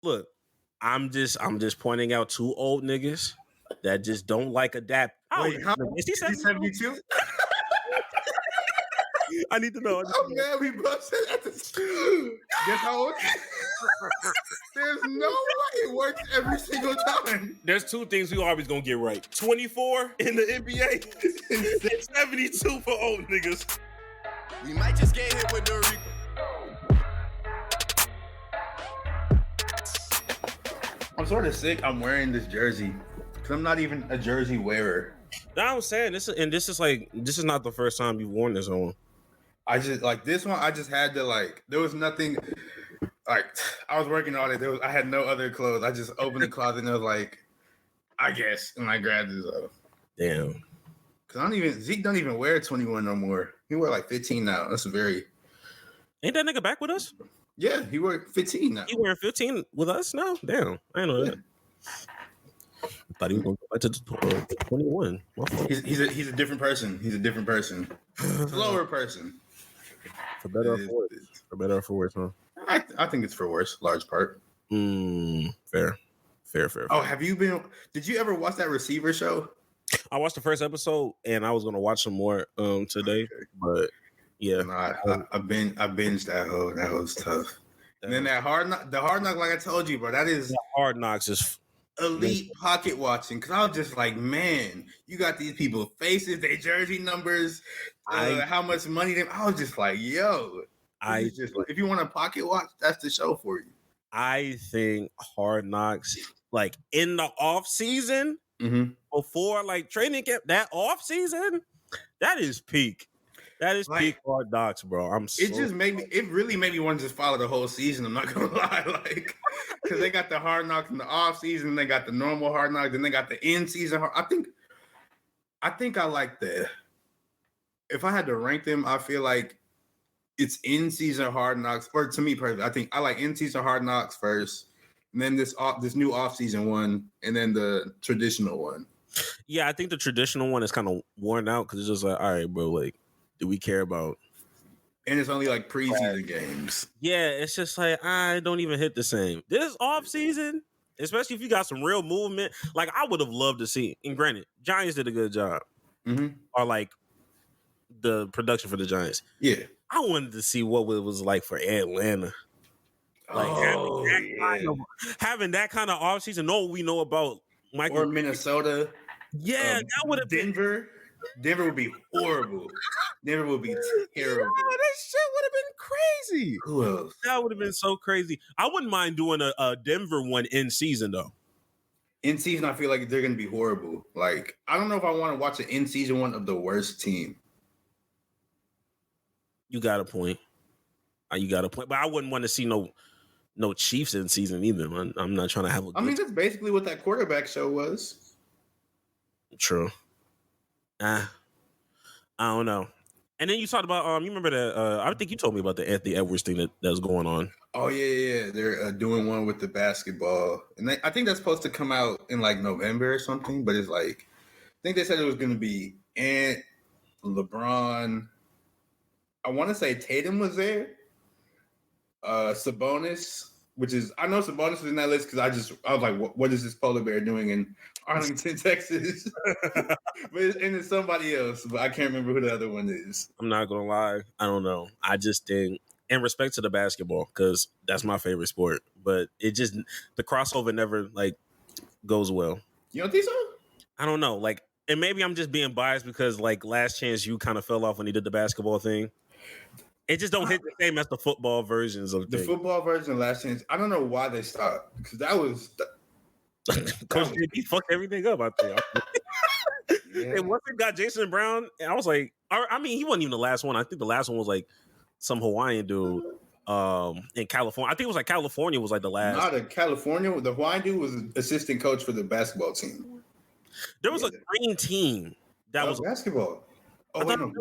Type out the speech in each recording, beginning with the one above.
Look, I'm just pointing out two old niggas that just don't like adapt. Wait, how Is he 72? I need to know. Oh man, we busted at the. Guess how old? There's no way it works every single time. There's two things we always gonna get right: 24 in the NBA and 72 for old niggas. We might just get hit with the Reaper. I'm sort of sick. I'm wearing this jersey because I'm not even a jersey wearer. Now I'm saying this is not the first time you've worn this on. I just like this one. I just had to like. There was nothing. Like I was working all day. I had no other clothes. I just opened the closet and I was like, I guess, and I grabbed this up. Damn. Cause Zeke don't even wear 21 no more. He wear like 15 now. That's very. Ain't that nigga back with us? Yeah, he wear 15 now. He wearing 15 with us now? Damn, I didn't know that. I thought he was going to go back to 21. He's a different person. He's a different person. Slower person. For better or for worse? For better or for worse, huh? I think it's for worse, large part. Fair. Oh, did you ever watch that Receiver show? I watched the first episode and I was going to watch some more today, but yeah. Nah, I binged that hoe. That was tough. And then the hard knock, like I told you, bro, that is Hard Knocks is elite pocket watching. Cause I was just like, man, you got these people faces, their jersey numbers, how much money they. I was just like, yo, if you want a pocket watch, that's the show for you. I think Hard Knocks, like in the off season, before like training camp, that off season, that is peak. That is like, peak Hard Knocks, bro. It really made me want to just follow the whole season. I'm not gonna lie, like, because they got the Hard Knocks in the off season, they got the normal Hard Knocks, then they got the in season. I think I like the. If I had to rank them, I feel like it's in season Hard Knocks, or to me personally, I think I like in season Hard Knocks first, and then this new off season one, and then the traditional one. Yeah, I think the traditional one is kind of worn out because it's just like, all right, bro, like. Do we care about? And it's only like preseason games. Yeah, it's just like I don't even hit the same. This off season, especially if you got some real movement, like I would have loved to see. And granted, Giants did a good job, or like the production for the Giants. Yeah, I wanted to see what it was like for Atlanta. Like having that kind of off season. Know what we know about Michael or Minnesota. Yeah, that would have Denver. Denver would be horrible. Denver would be terrible. Yeah, that shit would have been crazy. Who else? That would have been so crazy. I wouldn't mind doing a Denver one in season though. In season, I feel like they're gonna be horrible. Like I don't know if I want to watch an in season one of the worst team. You got a point. But I wouldn't want to see no Chiefs in season either. Man. I'm not trying to have a. I mean, that's basically what that quarterback show was. True. I don't know. And then you talked about you remember that I think you told me about the Anthony Edwards thing that's going on. Oh yeah. They're doing one with the basketball, and I think that's supposed to come out in like November or something. But it's like I think they said it was going to be Ant, LeBron. I want to say Tatum was there. Sabonis, which is I know Sabonis was in that list because I was like, what is this polar bear doing in Arlington, Texas? But it's somebody else, but I can't remember who the other one is. I'm not gonna lie, I don't know. I just think, in respect to the basketball, because that's my favorite sport, but it just the crossover never like goes well. You don't think so? I don't know, like, and maybe I'm just being biased because like Last Chance U kind of fell off when he did the basketball thing. It just don't hit the same as the football versions of the football version of Last Chance. I don't know why they stopped because that was. Coach JB fucked everything up, I think. Yeah. And once it got Jason Brown, I was like, I mean, he wasn't even the last one. I think the last one was like some Hawaiian dude in California. I think it was like California was like the last. Not in California. The Hawaiian dude was an assistant coach for the basketball team. There was a green team that was basketball. Oh, wait, no.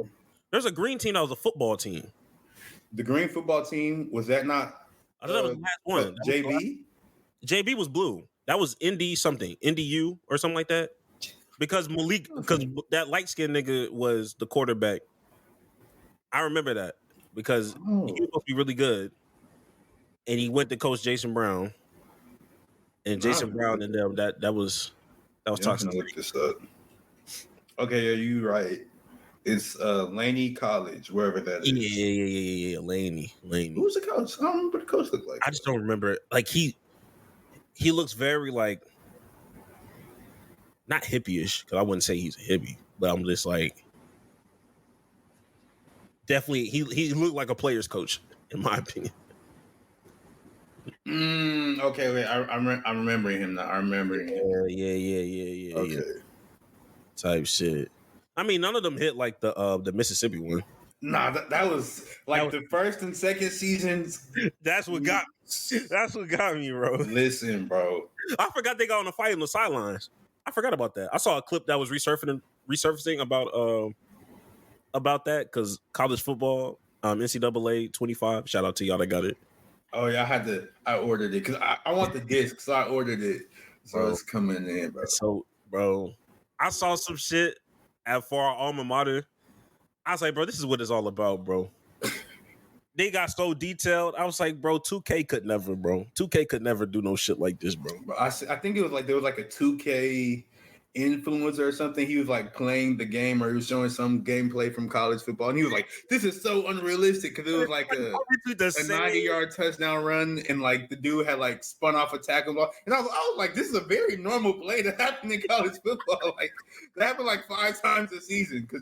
There's a green team that was a football team. The green football team, was that not? I thought that was the last one. JB? JB was blue. That was Indy something. Indy U or something like that. Because that light-skinned nigga was the quarterback. I remember that because he was supposed to be really good. And he went to coach Jason Brown. And Jason Brown and them, that was toxic. Look this up. Okay, yeah, you right. It's Laney College, wherever that is. Yeah. Laney. Who's the coach? I don't remember what the coach looked like. I just don't remember it. Like he looks very like not hippie-ish, because I wouldn't say he's a hippie, but I'm just like definitely he looked like a player's coach, in my opinion. Okay, wait. I'm remembering him now. I'm remembering him. Yeah. Okay. Type shit. I mean, none of them hit like the Mississippi one. Nah, that was like the first and second seasons. That's what got me, bro. Listen, bro. I forgot they got on a fight on the sidelines. I forgot about that. I saw a clip that was resurfacing about that because college football, NCAA 25. Shout out to y'all that got it. Oh yeah, I ordered it because I want the disc, so I ordered it. So Bro. it's coming in, bro. So, bro, I saw some shit for our alma mater. I was like, bro, this is what it's all about, bro. They got so detailed. I was like, bro, 2K could never, bro. 2K could never do no shit like this, bro. I think it was like there was like a 2K influencer or something. He was like playing the game or he was showing some gameplay from college football, and he was like, "This is so unrealistic," because it was like a 90-yard touchdown run, and like the dude had like spun off a tackle ball, and I was like, "This is a very normal play to happen in college football. Like that happened like 5 times a season because."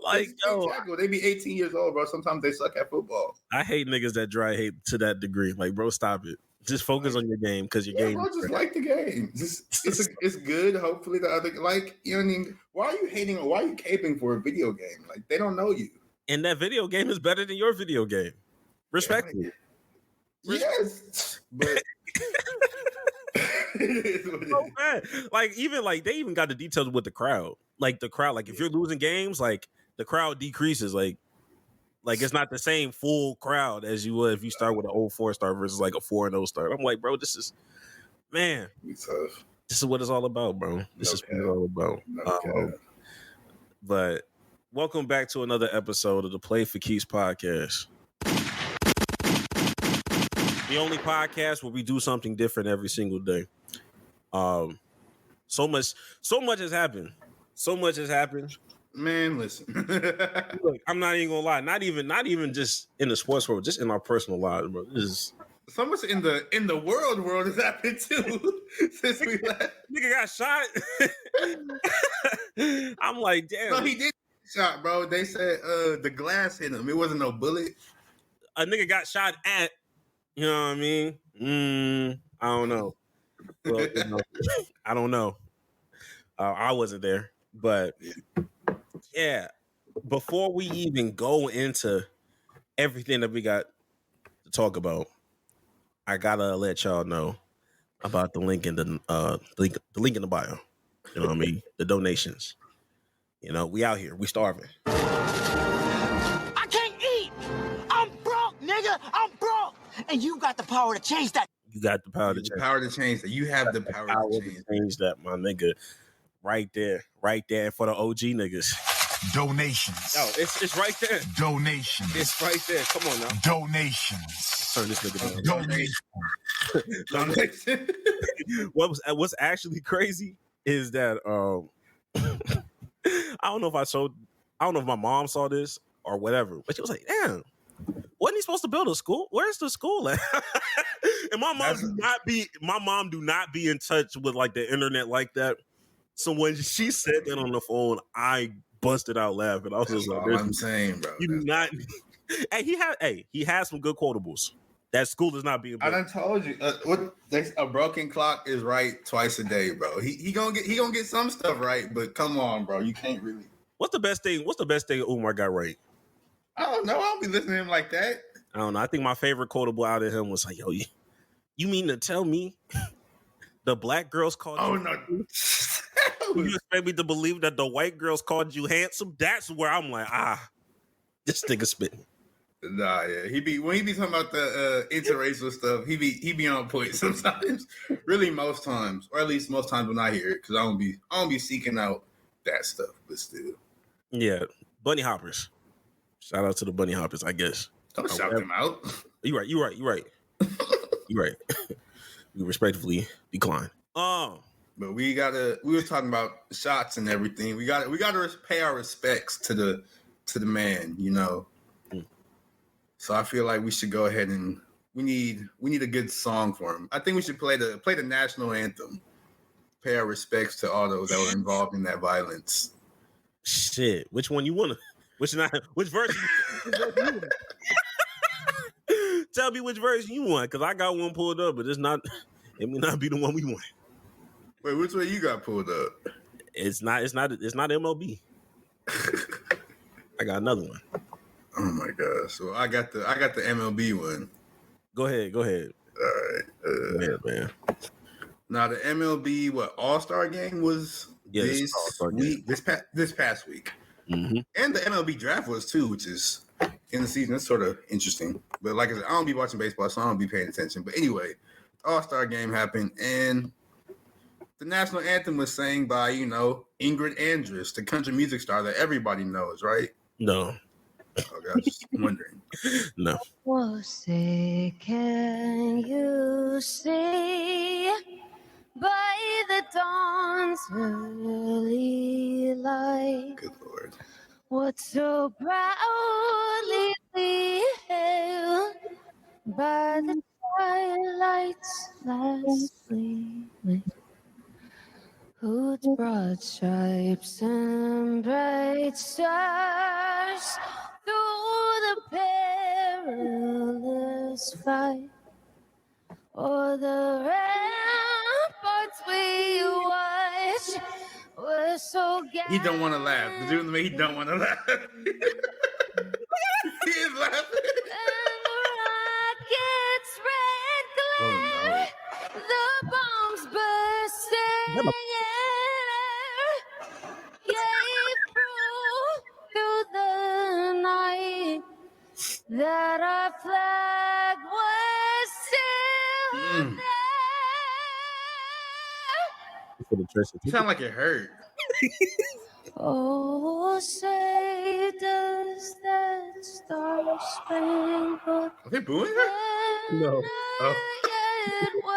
Like, yo, they be 18 years old, bro. Sometimes they suck at football. I hate niggas that dry hate to that degree. Like, bro, stop it. Just focus on your game because your game. Bro, just like the game. It's good. Hopefully, the other what I mean. Why are you hating or why are you caping for a video game? Like they don't know you. And that video game is better than your video game. Respectfully. Yes, but. So bad. Like even like they even got the details with the crowd. Like the crowd, like if you're losing games, like the crowd decreases. Like it's not the same full crowd as you would if you start with an 0-4 start versus like a 4-0 start. I'm like, bro, this is man. This is what it's all about, bro. This is what it's all about. But welcome back to another episode of the Play for Keeps podcast. The only podcast where we do something different every single day. So much has happened. So much has happened. Man, listen. Look, I'm not even gonna lie. Not even just in the sports world, just in our personal lives, bro. This is so much in the world has happened too since we left. Nigga got shot. I'm like, damn. No, he did get shot, bro. They said the glass hit him. It wasn't no bullet. A nigga got shot at. You know what I mean? I don't know. Well, I don't know. I wasn't there, but yeah. Before we even go into everything that we got to talk about, I gotta let y'all know about the link in the link in the bio. You know what I mean? The donations. You know, we out here. We starving. I can't eat. I'm broke, nigga. I'm broke. And you got the power to change that. You got the power to change. Power to change that. You have the power to change that, my nigga. Right there for the OG niggas. Donations. Yo, it's right there. Donations. It's right there. Come on now. Donations. Turn this nigga down. Donation. What's actually crazy is that I don't know if my mom saw this or whatever, but she was like, damn, wasn't he supposed to build a school? Where's the school at? And my mom do not be in touch with like the internet like that. So when she said that on the phone, I busted out laughing. I was just like, I'm saying, bro. You do not. He has some good quotables. That school is not being built. I done told you. A broken clock is right twice a day, bro. He gonna get some stuff right, but come on, bro. You can't really. What's the best thing Umar got right? I don't know. I don't be listening to him like that. I don't know. I think my favorite quotable out of him was like, yo, you mean to tell me the black girls called you? Oh, no. You expect me to believe that the white girls called you handsome? That's where I'm like, this nigga spitting. Nah, yeah. When he be talking about the interracial stuff, he be on point sometimes. Really, most times, or at least most times when I hear it, because I don't be seeking out that stuff, but still. Yeah, bunny hoppers. Shout out to the bunny hoppers, I guess. Don't shout them out. You right. We respectfully decline. But we were talking about shots and everything. We gotta pay our respects to the man, you know. So I feel like we should go ahead and we need a good song for him. I think we should play the national anthem. Pay our respects to all those that were involved in that violence. Shit, which one you wanna? Which verse? Tell me which version you want, because I got one pulled up, but it may not be the one we want. Wait, which way you got pulled up? It's not MLB. I got another one. Oh my gosh! So I got the MLB one. Go ahead. All right. Go ahead, man. Now the MLB All-Star game was this week, this past week, and the MLB draft was too, which is in the season. It's sort of interesting, but like I said, I don't be watching baseball, so I don't be paying attention. But anyway, All-Star game happened, and the national anthem was sang by Ingrid Andress, the country music star that everybody knows, right? No. Okay, I was just wondering. No. Well, say, can you see by the dawn's early light Good Lord. what so proudly we hailed by the twilight's last gleaming, whose broad stripes and bright stars through the perilous fight, o'er the ramparts we watch were so He don't want to laugh. The dude in the he don't want to laugh. He is laughing. and the rocket's red glare, the bombs bursting in air, gave proof through the night that our flag was still there. You sound like it hurt. Oh, say does that star-spangled Are they booing her? No. Oh. yet wave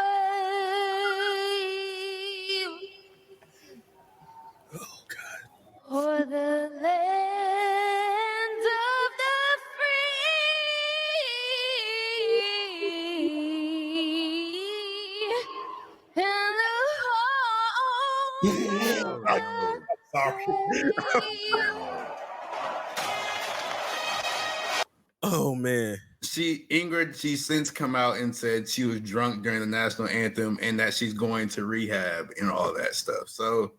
o'er the land of the free and the home. Sorry. Oh man. Ingrid, she's since come out and said she was drunk during the national anthem and that she's going to rehab and all that stuff. So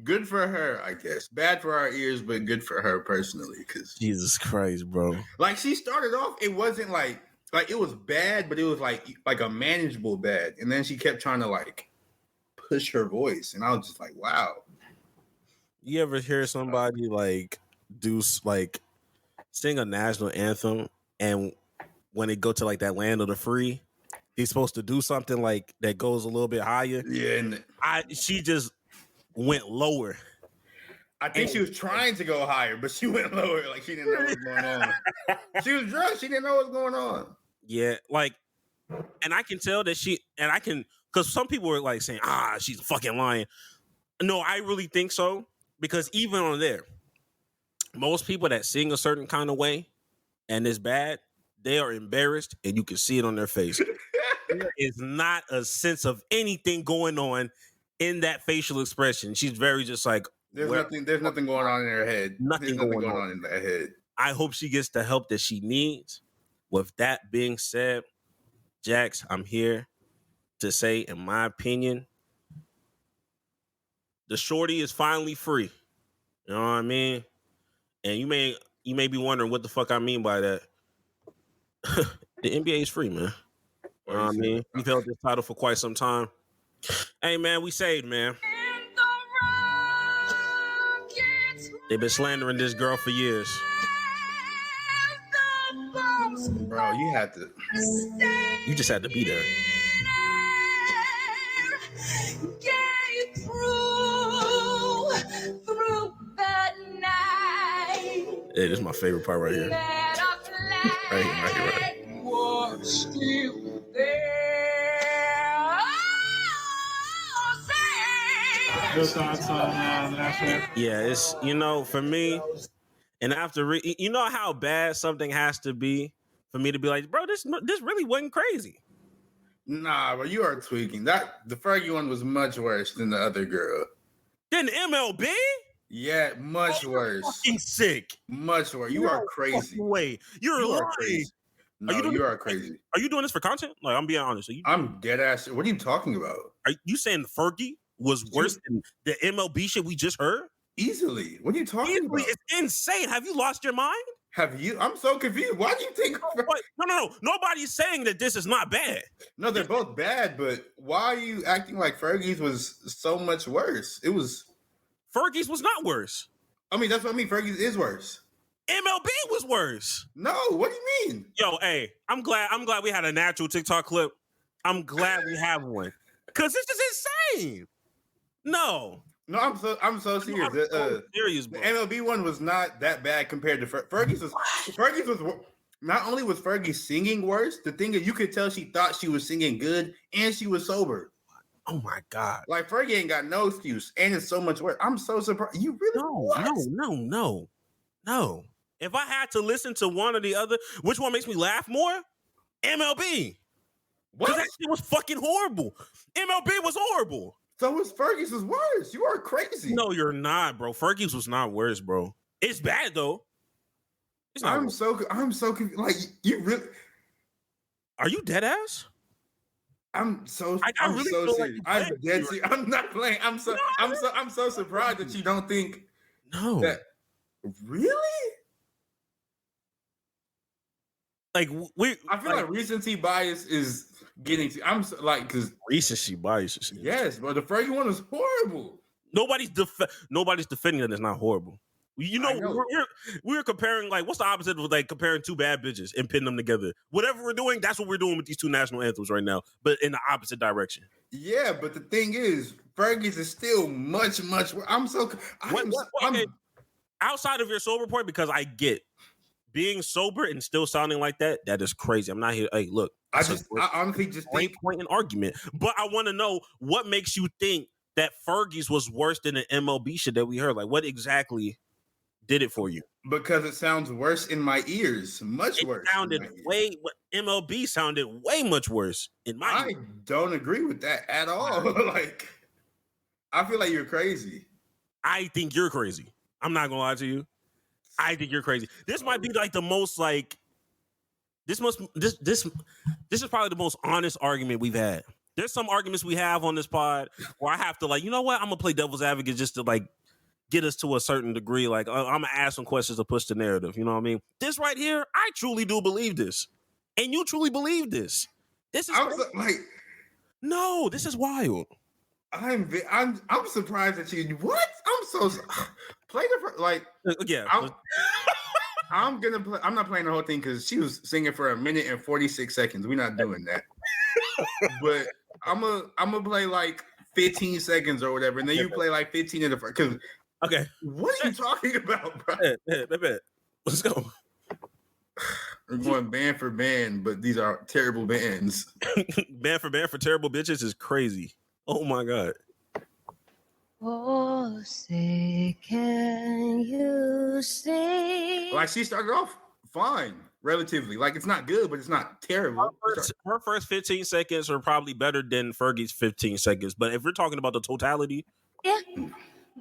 good for her, I guess. Bad for our ears, but good for her personally. Because Jesus Christ, bro. like she started off, it wasn't like it was bad, but it was like a manageable bad. And then she kept trying to like push her voice, and I was just like, wow. You ever hear somebody like sing a national anthem, and when they go to like that land of the free, he's supposed to do something like that goes a little bit higher? Yeah, and She just went lower. I think she was trying to go higher, but she went lower. Like she didn't know what was going on. She was drunk. She didn't know what was going on. Yeah, like, and I can tell that because some people were like saying, she's fucking lying. No, I really think so, because even on there, most people that sing a certain kind of way and it's bad, they are embarrassed, and you can see it on their face. There is not a sense of anything going on in that facial expression. She's very just like, There's nothing going on in her head. Nothing going on in that head. I hope she gets the help that she needs. With that being said, Jax, I'm here to say, in my opinion, the shorty is finally free. You know what I mean? And you may be wondering what the fuck I mean by that. The NBA is free, man. You know what I mean? We've held this title for quite some time. Hey, man, we saved, man. They've been slandering this girl for years. Bro, You just had to be there. Yeah, this is my favorite part right here. Right here. Your thoughts on that, sir? Yeah, it's for me, and after you know how bad something has to be for me to be like, bro, this really wasn't crazy. Nah, but you are tweaking. The Fergie one was much worse than the other girl. Then MLB? Yeah, much worse. Fucking sick. Much worse. You are crazy. Wait, you're lying. Crazy. No, you are crazy. Are you doing this for content? Like, I'm being honest. I'm dead ass. What are you talking about? Are you saying Fergie was worse than the MLB shit we just heard? Easily. What are you talking about? It's insane. Have you lost your mind? Have you? I'm so confused. Why do you think? No. Nobody's saying that this is not bad. No, they're both bad, but why are you acting like Fergie's was so much worse? Fergie's was not worse. I mean, that's what I mean. Fergie's is worse. MLB was worse. No, what do you mean? Yo, hey, I'm glad we had a natural TikTok clip. I'm glad we have one. Cause this is insane. No, I'm so serious. Serious, bro. The MLB one was not that bad compared to Fergie's. Fergie's was not only was Fergie singing worse. The thing is, you could tell she thought she was singing good, and she was sober. Oh my god! Like Fergie ain't got no excuse, and it's so much worse. I'm so surprised. You really? No. If I had to listen to one or the other, which one makes me laugh more? MLB. Because that shit was fucking horrible. MLB was horrible. So was Fergie's was worse. You are crazy. No, you're not, bro. Fergie's was not worse, bro. It's bad though. It's not. I'm so confused. Like you really? Are you dead ass? I'm so really so serious. Like I'm dead serious. I'm not playing. I'm so surprised that you don't think. No. That really? Like I feel like recency bias is getting to. I'm like because recency bias. Yes, but the Fergie one was horrible. Nobody's defending that it's not horrible. You know. We're comparing like what's the opposite of like comparing two bad bitches and pitting them together. Whatever we're doing, that's what we're doing with these two national anthems right now, but in the opposite direction. Yeah, but the thing is, Fergie's is still much worse. Outside of your sober point, because I get. Being sober and still sounding like that is crazy. I'm not here. Hey, look. I honestly just think point in argument. But I want to know what makes you think that Fergie's was worse than the MLB shit that we heard. Like, what exactly did it for you? Because it sounds worse in my ears. Much worse. MLB sounded way much worse in my ears. I don't agree with that at all. Like, I feel like you're crazy. I think you're crazy. I'm not gonna lie to you. I think you're crazy. This might be like the most like this is probably the most honest argument we've had. There's some arguments we have on this pod where I have to like, you know what? I'm gonna play devil's advocate just to like get us to a certain degree. Like I'm gonna ask some questions to push the narrative. You know what I mean? This right here, I truly do believe this, and you truly believe this. This is no, this is wild. I'm surprised that you. What? I'm so play the like. Yeah. I'm gonna play. I'm not playing the whole thing because she was singing for 1 minute and 46 seconds. We're not doing that. But I'm gonna play like 15 seconds or whatever, and then you play like 15 in the first. Because okay, what are you talking about, bro? Let's go. We're going band for band, but these are terrible bands. Band for terrible bitches is crazy. Oh my god. Oh, say can you sing? Like she started off fine, relatively. Like it's not good, but it's not terrible. Her first 15 seconds are probably better than Fergie's 15 seconds. But if we're talking about the totality, yeah.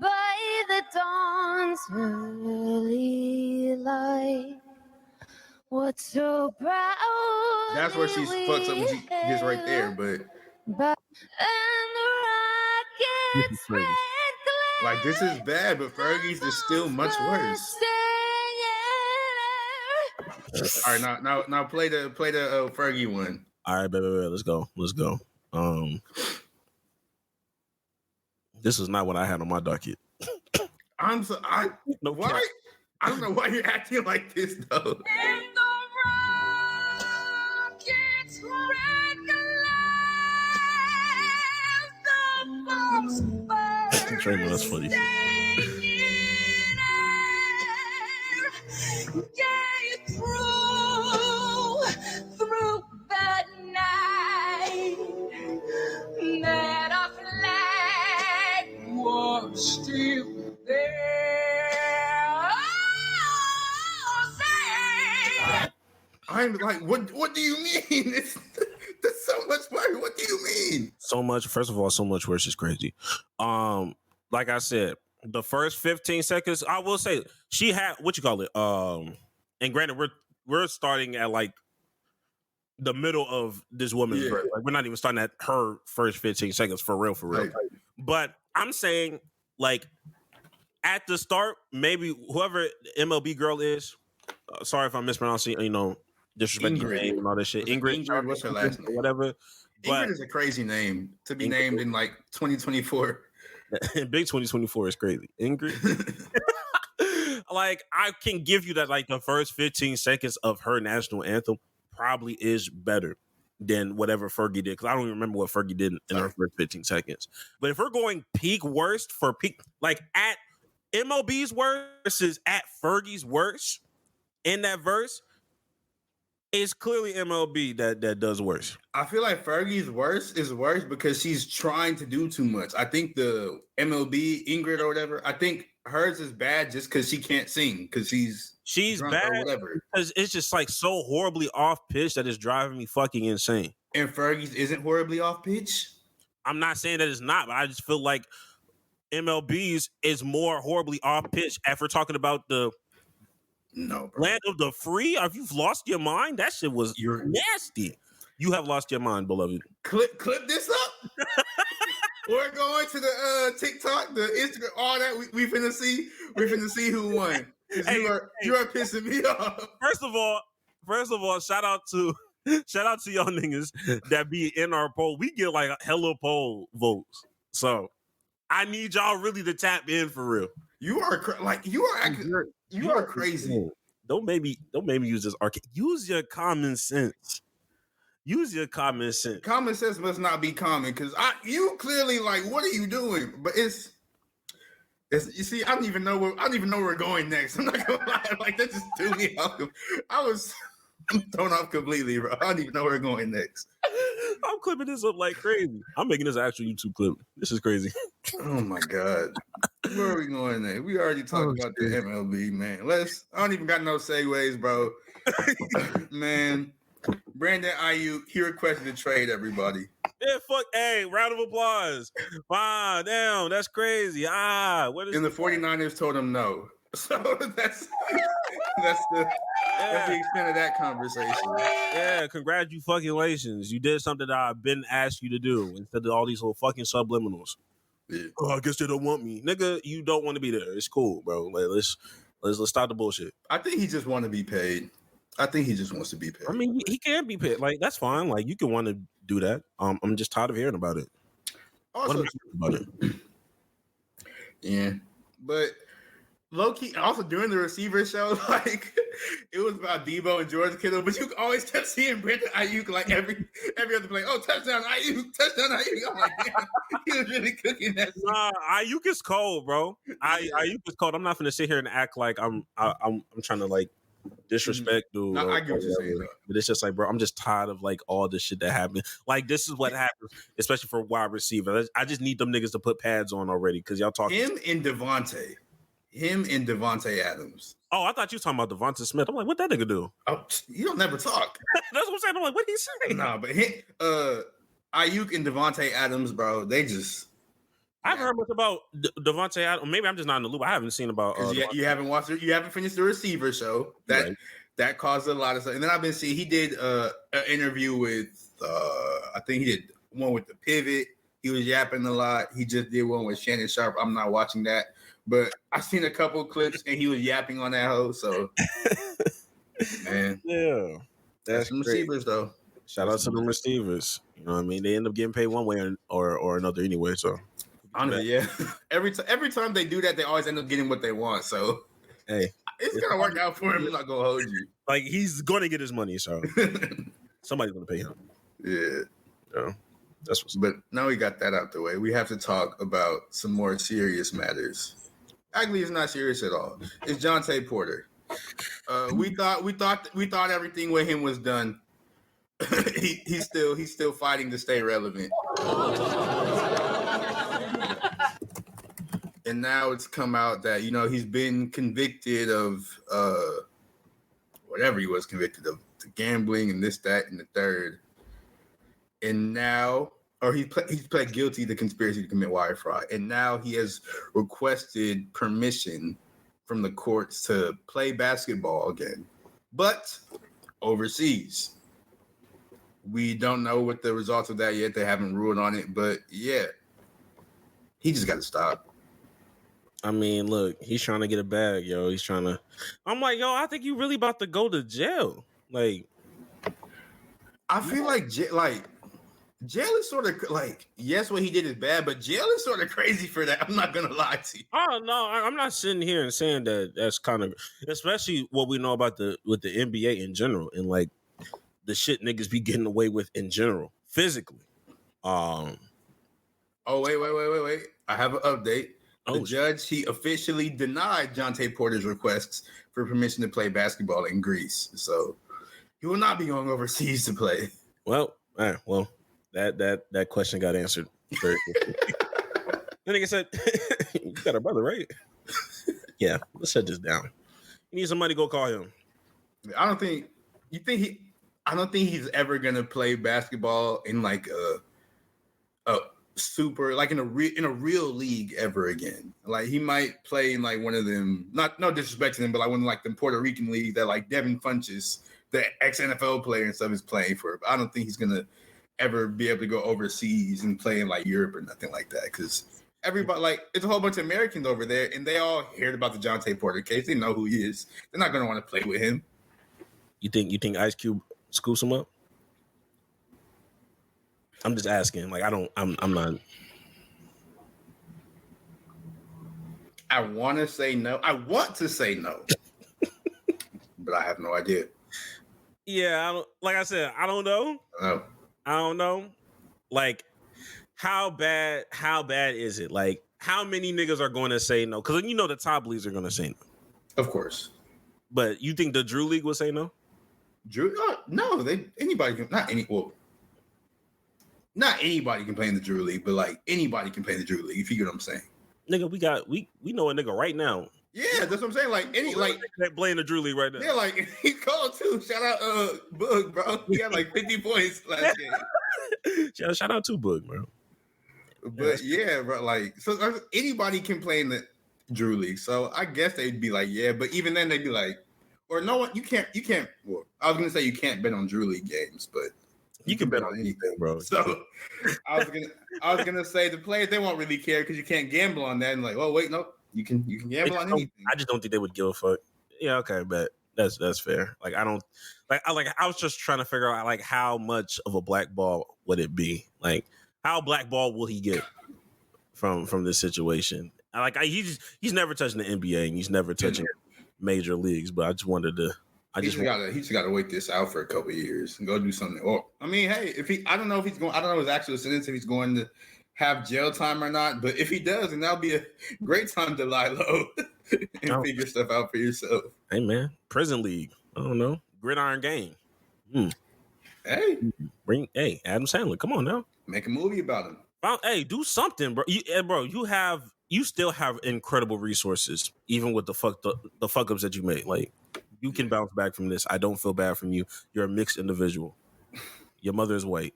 By the dawn's early light, what's so proud? That's where she fucks up when she gets right there, but and the rockets red glare. Like this is bad, but Fergie's is still much worse. All right, now play the Fergie one. All right, baby, let's go. This is not what I had on my docket. I don't know why you're acting like this though. And the rockets red glare, the bombs burn. That's funny. Through the night, that a flag I'm like, what do you mean? There's so much worse. What do you mean? So much. First of all, so much worse is crazy. Like I said, the first 15 seconds, I will say she had what you call it. And granted, we're starting at like the middle of this woman's verse. Like, we're not even starting at her first 15 seconds for real. Right. But I'm saying, like, at the start, maybe whoever MLB girl is, sorry if I'm mispronouncing, disrespecting your name and all this shit. Ingrid, what's her last name? Whatever. Ingrid is a crazy name to be named in like 2024. Big 2024 is crazy. Ingrid. Like, I can give you that, like, the first 15 seconds of her national anthem probably is better than whatever Fergie did, because I don't even remember what Fergie did in her first 15 seconds. But if we're going peak worst for peak, like at MLB's worst versus at Fergie's worst in that verse, it's clearly MLB that does worse. I feel like Fergie's worst is worse because she's trying to do too much. I think the MLB Ingrid or whatever, I think hers is bad just because she can't sing because she's bad or whatever. Because it's just like so horribly off pitch that it's driving me fucking insane. And Fergie's isn't horribly off pitch. I'm not saying that it's not, but I just feel like MLB's is more horribly off pitch. After talking about the land of the free, if you've lost your mind, that shit was nasty. You have lost your mind, beloved. Clip this up. We're going to the TikTok, the Instagram, all that. We finna see. We're finna see who won. You are pissing me off. First of all, shout out to y'all niggas that be in our poll. We get like hella poll votes, so I need y'all really to tap in for real. You are crazy. Don't make me use this arcade. Use your common sense. Use your common sense. Common sense must not be common because you clearly like, what are you doing? But it's you see, I don't even know where we're going next. I'm not gonna lie, like that just threw me off. I'm thrown off completely, bro. I don't even know where we're going next. I'm clipping this up like crazy. I'm making this an actual YouTube clip. This is crazy. Oh my god. Where are we going next? We already talked about the MLB, man. I don't even got no segues, bro. Man. Brandon Aiyuk, he requested a trade, everybody. Yeah, fuck. Hey, round of applause. Wow, damn, that's crazy. And the 49ers told him no. So that's the extent of that conversation. Yeah, congratulations. You did something that I've been asked you to do instead of all these little fucking subliminals. Yeah. Oh, I guess they don't want me. Nigga, you don't want to be there. It's cool, bro. Like, let's stop the bullshit. I think he just want to be paid. I think he just wants to be paid. I mean, he can be paid. Like, that's fine. Like, you can want to do that. I'm just tired of hearing about it. Also, yeah, but low key, also during the receiver show, like it was about Debo and George Kittle, but you always kept seeing Brandon Aiyuk like every other play. Oh, touchdown Aiyuk, touchdown Aiyuk. I'm like, damn, he was really cooking that. Aiyuk is cold, bro. Aiyuk is cold. I'm not gonna sit here and act like I'm trying to like disrespect dude. No, I get what you're saying, but it's just like, bro, I'm just tired of like all this shit that happened. Like, this is what happens, especially for wide receiver. I just need them niggas to put pads on already because y'all talking him and Devontae Adams. Oh, I thought you were talking about Devonta Smith. I'm like, what that nigga do? Oh, you don't never talk. That's what I'm saying. I'm like, what he say? Nah, but Aiyuk and Devontae Adams, bro, they just. I haven't heard much about Devontae Adams. Maybe I'm just not in the loop. I haven't seen about. You haven't watched it. You haven't finished the receiver show. That caused a lot of stuff. And then I've been seeing he did an interview with. I think he did one with the Pivot. He was yapping a lot. He just did one with Shannon Sharp. I'm not watching that, but I seen a couple clips and he was yapping on that hoe. So, man, yeah, that's some receivers though. Shout out to the receivers. You know what I mean? They end up getting paid one way or another anyway. So. Honestly, yeah. Every time they do that, they always end up getting what they want. So, hey, it's gonna work out for him. I'm not gonna hold you. Like, he's gonna get his money, so somebody's gonna pay him. Yeah. That's what's. But now we got that out the way. We have to talk about some more serious matters. Actually, it's not serious at all. It's Jonte Porter. We thought everything with him was done. he's still fighting to stay relevant. And now it's come out that, he's been convicted of whatever he was convicted of, the gambling and this, that, and the third. And now, or he's pled guilty to conspiracy to commit wire fraud. And now he has requested permission from the courts to play basketball again, but overseas. We don't know what the results of that yet. They haven't ruled on it, but yeah, he just got to stop. I mean, look, he's trying to get a bag, yo. He's trying to. I'm like, yo, I think you really about to go to jail. Like, I feel like jail is sort of like, yes, what he did is bad, but jail is sort of crazy for that. I'm not gonna lie to you. oh no, I'm not sitting here and saying that that's kind of, especially what we know about with the NBA in general, and like the shit niggas be getting away with in general, physically. Oh wait! I have an update. The judge, he officially denied Jonte Porter's requests for permission to play basketball in Greece. So he will not be going overseas to play. Well, that question got answered very quickly. The nigga said, you got a brother, right? Yeah, let's shut this down. You need somebody to go call him. I don't think he's ever gonna play basketball in like a super, like in a real league ever again. Like he might play in like one of them, no disrespect to them, but like one of like the Puerto Rican league that like Devin Funches, the ex-NFL player and stuff, is playing for. But I don't think he's gonna ever be able to go overseas and play in like Europe or nothing like that, because everybody, like, it's a whole bunch of Americans over there and they all heard about the Jonte Porter case. They know who he is. They're not gonna want to play with him. You think Ice Cube scoops him up? I'm just asking. Like, I'm not. I want to say no. But I have no idea. Yeah, like I said, I don't know. Oh. I don't know. Like, how bad is it? Like, how many niggas are going to say no? Because you know the top leagues are going to say no. Of course. But you think the Drew League will say no? Drew? No. Anybody can. Not anybody can play in the Drew League, but like anybody can play in the Drew League. If you get what I'm saying. Nigga, we know a nigga right now. Yeah, that's what I'm saying. Like playing the Drew League right now. Yeah, like he called too. Shout out Boog, bro. He got like 50 points last game. Shout out to Boog, bro. But yeah, bro, like, so anybody can play in the Drew League. So I guess they'd be like, yeah, but even then they'd be like, or no one, you can't. Well, I was gonna say you can't bet on Drew League games, but you can bet on anything, bro. So I was gonna say the players, they won't really care because you can't gamble on that. And like, oh wait, no, you can gamble on anything. I just don't think they would give a fuck. Yeah, okay, but that's fair. Like, I don't I was just trying to figure out like how much of a blackball would it be? Like, how blackball will he get from this situation? He's never touching the NBA and he's never touching major leagues. But I just wanted to. He just got to wait this out for a couple of years and go do something. Or I mean, hey, I don't know his actual sentence, if he's going to have jail time or not. But if he does, then that'll be a great time to lie low and figure stuff out for yourself. Hey man, prison league. I don't know, gridiron game. Hey, Adam Sandler, come on now, make a movie about him. Hey, do something, bro. You still have incredible resources, even with the fuck ups that you made. Like, you can bounce back from this. I don't feel bad from you. You're a mixed individual. Your mother is white.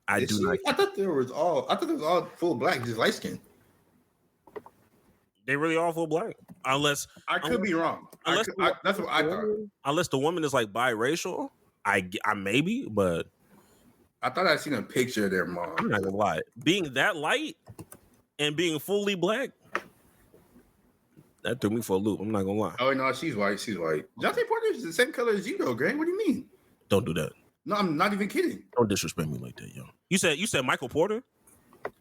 I thought they was all full black, just light skin. They really all full black, unless I could be wrong. That's what I thought. Unless the woman is like biracial, I maybe, but I thought I'd seen a picture of their mom. I'm not gonna lie. Being that light and being fully black, that threw me for a loop. I'm not gonna lie. Oh no, she's white. Jonte Porter is the same color as you, though, Greg. What do you mean? Don't do that. No, I'm not even kidding. Don't disrespect me like that, yo. You said Michael Porter?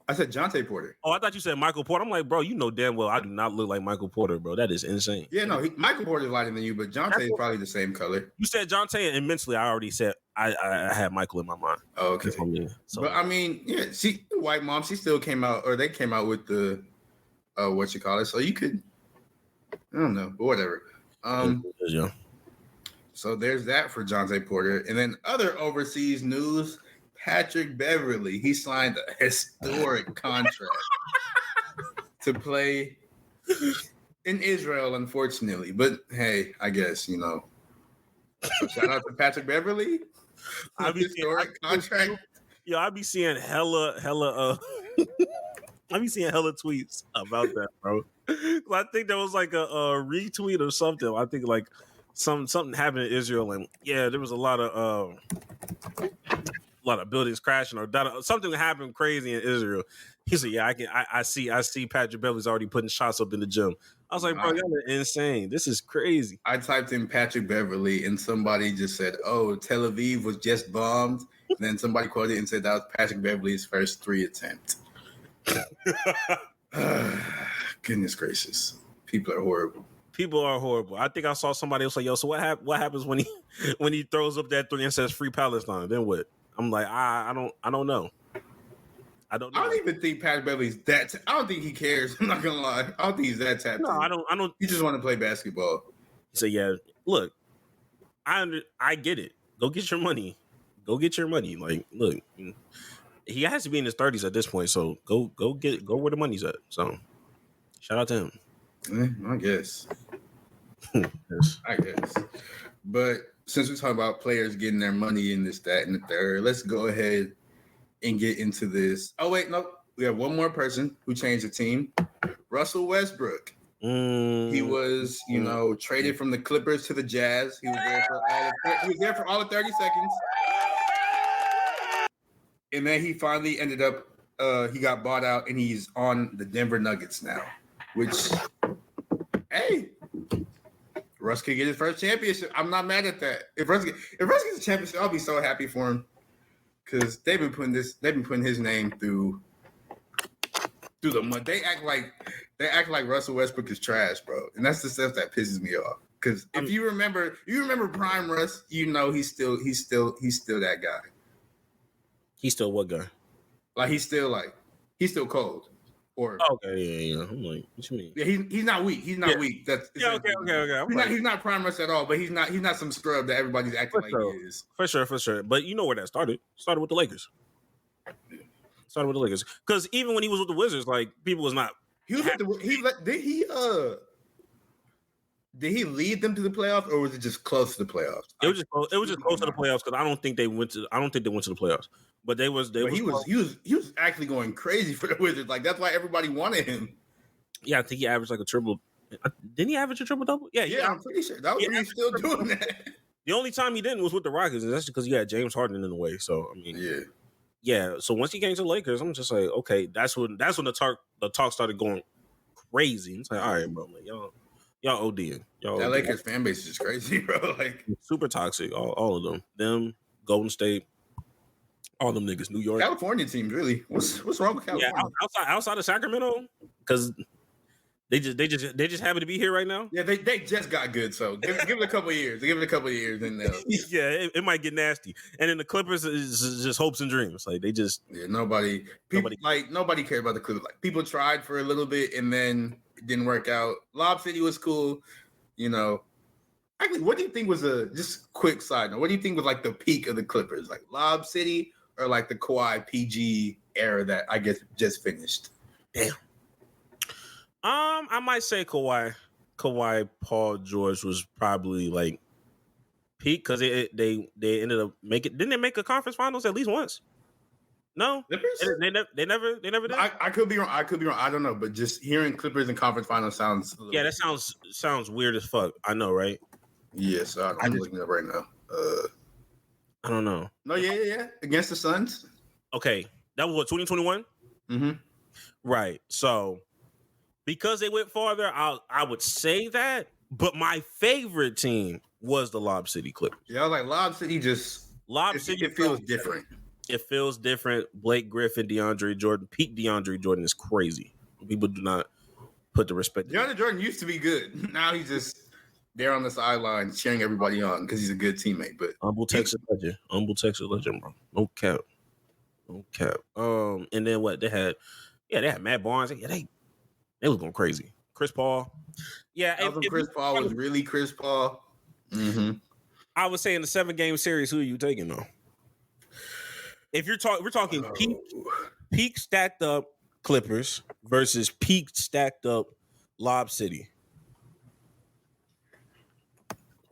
I said Jonte Porter. Oh, I thought you said Michael Porter. I'm like, bro, you know damn well I do not look like Michael Porter, bro. That is insane. Yeah, no, Michael Porter is lighter than you, but Jonte is probably the same color. You said Jonte, and mentally I already said I had Michael in my mind. Oh, okay. So. But I mean, yeah, white mom, she still came out, or they came out with the what you call it. So you could, I don't know, but whatever. So there's that for Jonte Porter, and then other overseas news. Patrick Beverly, he signed a historic contract to play in Israel, unfortunately. But hey, I guess, So shout out to Patrick Beverly. I be Historic contract. Yo, I be seeing hella I be seeing hella tweets about that, bro. I think there was like a retweet or something. I think like something happened in Israel, and yeah, there was a lot of buildings crashing or something happened crazy in Israel. He said, "Yeah, I see Patrick Beverly's already putting shots up in the gym." I was like, "Bro, y'all are insane. This is crazy." I typed in Patrick Beverly, and somebody just said, "Oh, Tel Aviv was just bombed." And then somebody quoted and said that was Patrick Beverly's first 3 attempt. Goodness gracious, people are horrible. People are horrible. I think I saw somebody else like, "Yo, so what happens when he throws up that 3 and says free Palestine? Then what?" I'm like, I don't know. I don't know. I don't even think Patrick Beverly's that. I don't think he cares. I'm not gonna lie. I don't think he's that tapped. No, I don't. He just want to play basketball. So yeah, look, I get it. Go get your money. Go get your money. Like, look, he has to be in his 30s at this point. So go where the money's at. So shout out to him. I guess. Yes. I guess. But since we're talking about players getting their money in this, that, and the third, let's go ahead and get into this. Oh, wait, no. We have one more person who changed the team. Russell Westbrook. He was, traded from the Clippers to the Jazz. He was there for all of 30 seconds. And then he finally ended up, he got bought out, and he's on the Denver Nuggets now. Which, hey, Russ could get his first championship. I'm not mad at that. If Russ gets a championship, I'll be so happy for him. Because they've been putting his name through the mud. They act like Russell Westbrook is trash, bro. And that's the stuff that pisses me off. Because if you remember prime Russ, he's still that guy. He's still what guy? Like he's still cold. Or okay, yeah. I'm like, what you mean? Yeah, he's not weak. He's not weak. That's okay. He's not prime Russ at all. But he's not some scrub that everybody's acting like he is. For sure. But you know where that started? Started with the Lakers. Because even when he was with the Wizards, like people was not. He was Did he lead them to the playoffs, or was it just close to the playoffs? It was just close to the playoffs because I don't think they went to the playoffs. But he was actually going crazy for the Wizards. Like that's why everybody wanted him. Yeah, I think he averaged like a triple. Didn't he average a triple double? Yeah, I'm pretty sure that was when he's still doing that. The only time he didn't was with the Rockets, and that's because you had James Harden in the way. So I mean, yeah. So once he came to the Lakers, I'm just like, okay, that's when the talk started going crazy. It's like, all right, bro, like, y'all ODing. That Lakers fan base is just crazy, bro. Like super toxic. All of them, Golden State. All them niggas, New York, California teams. Really, what's wrong with California? Yeah, outside of Sacramento, because they just happen to be here right now. Yeah, they just got good. So give it a couple of years. And yeah, it might get nasty. And then the Clippers is just hopes and dreams. Like they just nobody cared about the Clippers. Like people tried for a little bit and then it didn't work out. Lob City was cool, Actually, what do you think was just quick side note? What do you think was like the peak of the Clippers? Like Lob City or like the Kawhi PG era that I guess just finished? Damn. I might say Kawhi Paul George was probably like peak because they ended up didn't they make a conference finals at least once? No, they never did. I could be wrong. I don't know, but just hearing Clippers in conference finals sounds that sounds weird as fuck. I know, right? Yes, I'm looking it up right now. I don't know. No, yeah. Against the Suns. Okay, that was what 2021. Mm-hmm. Right. So because they went farther, I would say that. But my favorite team was the Lob City Clippers. Yeah, I was like Lob City. It feels different. It feels different. Blake Griffin, DeAndre Jordan, peak DeAndre Jordan is crazy. People do not put the respect. DeAndre Jordan used to be good. Now he's just there on the sidelines cheering everybody on because he's a good teammate. But humble Texas legend, bro. No cap. And then what they had? Yeah, they had Matt Barnes. Yeah, they was going crazy. Chris Paul. Yeah, Chris Paul was really Chris Paul. Mm-hmm. I would say in the 7-game series, who are you taking though? If we're talking peak stacked up Clippers versus peak stacked up Lob City.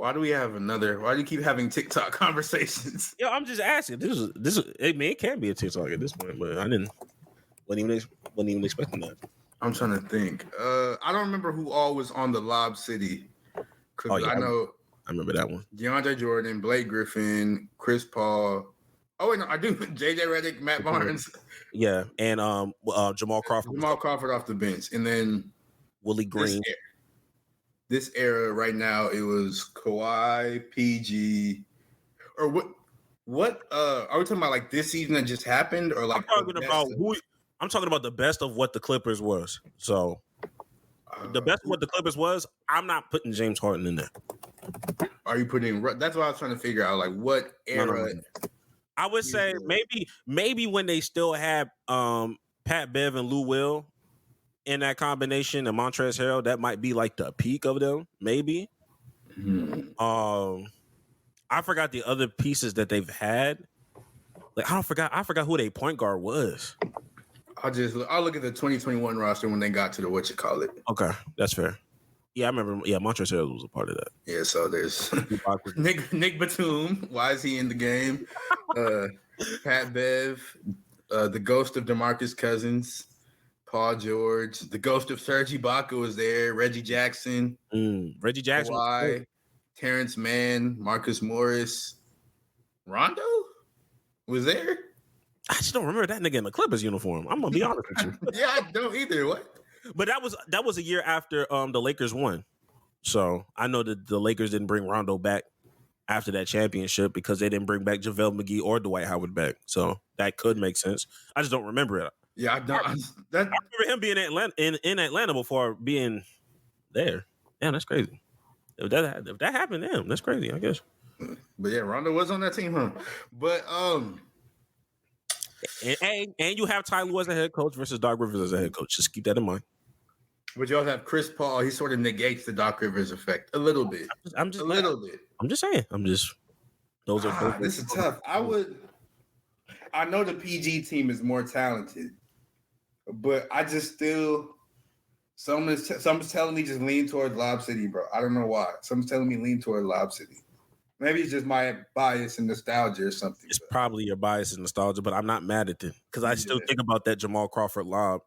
Why do we have another? Why do you keep having TikTok conversations? Yo, I'm just asking. This is. I mean, it can be a TikTok at this point, but I wasn't even expecting that. I'm trying to think. I don't remember who all was on the Lob City. Because I know I remember that one. DeAndre Jordan, Blake Griffin, Chris Paul. Oh wait, no, I do. JJ Redick, Matt Barnes. Yeah, and Jamal Crawford. Jamal Crawford off the bench, and then Willie Green. This era right now, it was Kawhi, PG, or what? What are we talking about? Like this season that just happened, or like I'm talking about the best of what the Clippers was. So the best of what the Clippers was. I'm not putting James Harden in there. Are you putting? That's what I was trying to figure out. Like what era? No. I would say maybe when they still had Pat Bev and Lou Will in that combination and Montrezl Harrell, that might be like the peak of them. Maybe. I forgot the other pieces that they've had. Like I forgot who their point guard was. I'll look at the 2021 roster when they got to the whatchamacallit. Okay, that's fair. Yeah, I remember. Yeah, Montrezl Harrell was a part of that. Yeah, so there's Nick Batum. Why is he in the game? Pat Bev, the ghost of DeMarcus Cousins, Paul George, the ghost of Serge Ibaka was there. Reggie Jackson, Kawhi, Terrence Mann, Marcus Morris, Rondo was there. I just don't remember that nigga in the Clippers uniform. I'm gonna be honest with you. Yeah, I don't either. What? But that was a year after the Lakers won. So I know that the Lakers didn't bring Rondo back after that championship because they didn't bring back JaVale McGee or Dwight Howard back. So that could make sense. I just don't remember it. Yeah, I don't. I remember him being in Atlanta before being there. Damn, that's crazy. If that happened to him, that's crazy, I guess. But yeah, Rondo was on that team, huh? But and you have Ty Lue as a head coach versus Doc Rivers as a head coach. Just keep that in mind. But you also have Chris Paul. He sort of negates the Doc Rivers effect a little bit. I'm just saying. Those are both. This is tough. I know the PG team is more talented, but I just still someone's telling me just lean towards Lob City, bro. I don't know why. Someone's telling me lean toward Lob City. Maybe it's just my bias and nostalgia or something. It's probably your bias and nostalgia, but I'm not mad at it because I still think about that Jamal Crawford lob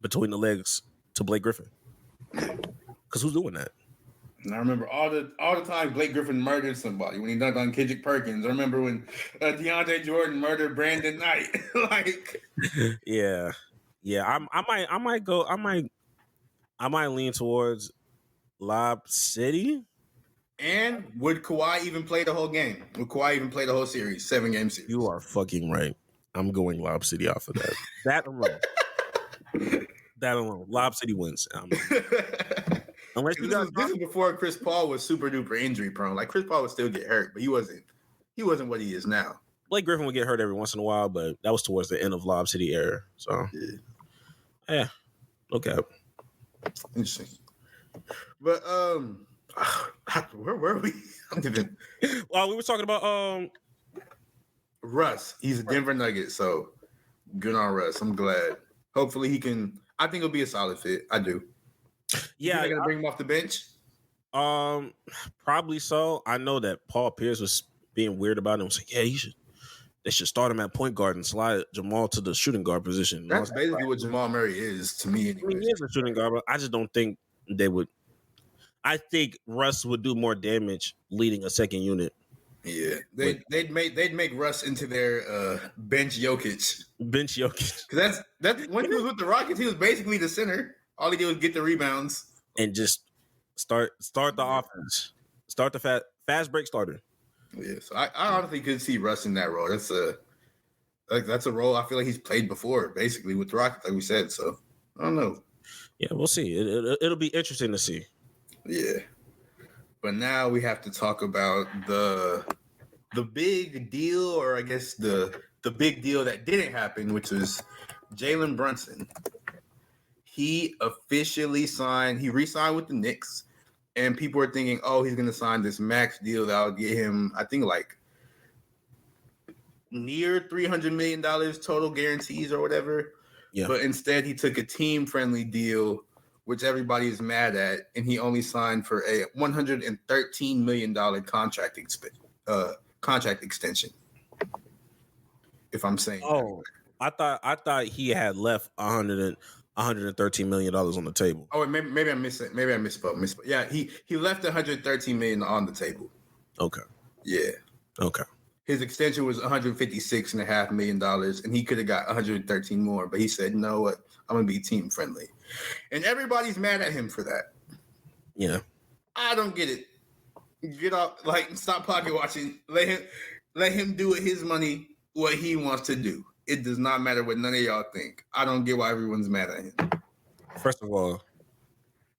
between the legs to Blake Griffin. Because who's doing that? And I remember all the time Blake Griffin murdered somebody when he dunked on Kendrick Perkins. I remember when DeAndre Jordan murdered Brandon Knight. Yeah. I might lean towards Lob City. And would Kawhi even play the whole game? Would Kawhi even play the whole series, 7-game series? You are fucking right. I'm going Lob City off of that. That alone. Lob City wins. Unless you guys. This is before Chris Paul was super duper injury prone. Like Chris Paul would still get hurt, but he wasn't what he is now. Blake Griffin would get hurt every once in a while, but that was towards the end of Lob City era. So yeah. Okay. Interesting. But where were we? Well, we were talking about Russ. He's a Denver Nugget, so good on Russ. I'm glad. Hopefully he can. I think it'll be a solid fit. I do. Yeah, they're gonna bring him off the bench. Probably so. I know that Paul Pierce was being weird about him. Was like, yeah, they should start him at point guard and slide Jamal to the shooting guard position. That's basically what Jamal Murray is to me. Anyway. I mean, he is a shooting guard, but I just don't think they would. I think Russ would do more damage leading a second unit. Yeah, they'd make Russ into their bench Jokic. Because that's when he was with the Rockets, he was basically the center. All he did was get the rebounds and just start the offense, start the fast break starter. Yeah, so I honestly could see Russ in that role. That's a role I feel like he's played before, basically with the Rockets, like we said. So I don't know. Yeah, we'll see. It'll be interesting to see. Yeah, but now we have to talk about the big deal, or I guess the big deal that didn't happen, which was Jalen Brunson. He officially signed. He re-signed with the Knicks, and people are thinking, "Oh, he's going to sign this max deal that'll get him, I think, like near $300 million total guarantees or whatever." Yeah. But instead, he took a team-friendly deal which everybody is mad at, and he only signed for a $113 million contract extension. If I'm saying, I thought he had left $113 million on the table. Oh, maybe I missed it. Maybe I misspoke. Yeah, he left $113 million on the table. Okay. Yeah. Okay. His extension was $156.5 million, and he could have got 113 more, but he said, "You know what? I'm gonna be team friendly," and everybody's mad at him for that. Yeah. I don't get it. Get off, like, stop pocket watching. Let him do with his money what he wants to do. It does not matter what none of y'all think. I don't get why everyone's mad at him. First of all,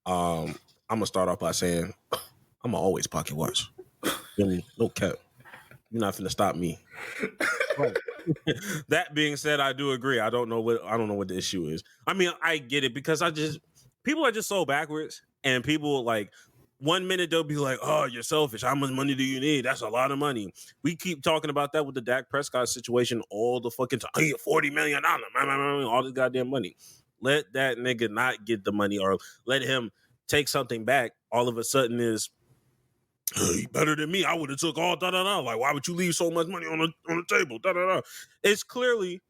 I'm gonna start off by saying I'm gonna always pocket watch. No cap. You're not finna stop me. That being said, I do agree. I don't know what the issue is. I mean, I get it because people are just so backwards, and people like 1 minute they'll be like, "Oh, you're selfish. How much money do you need? That's a lot of money." We keep talking about that with the Dak Prescott situation all the fucking time. I need $40 million, all this goddamn money. Let that nigga not get the money, or let him take something back. All of a sudden is, "He better than me. I would have took all da-da-da. Like, why would you leave so much money on the table? Da-da-da." It's clearly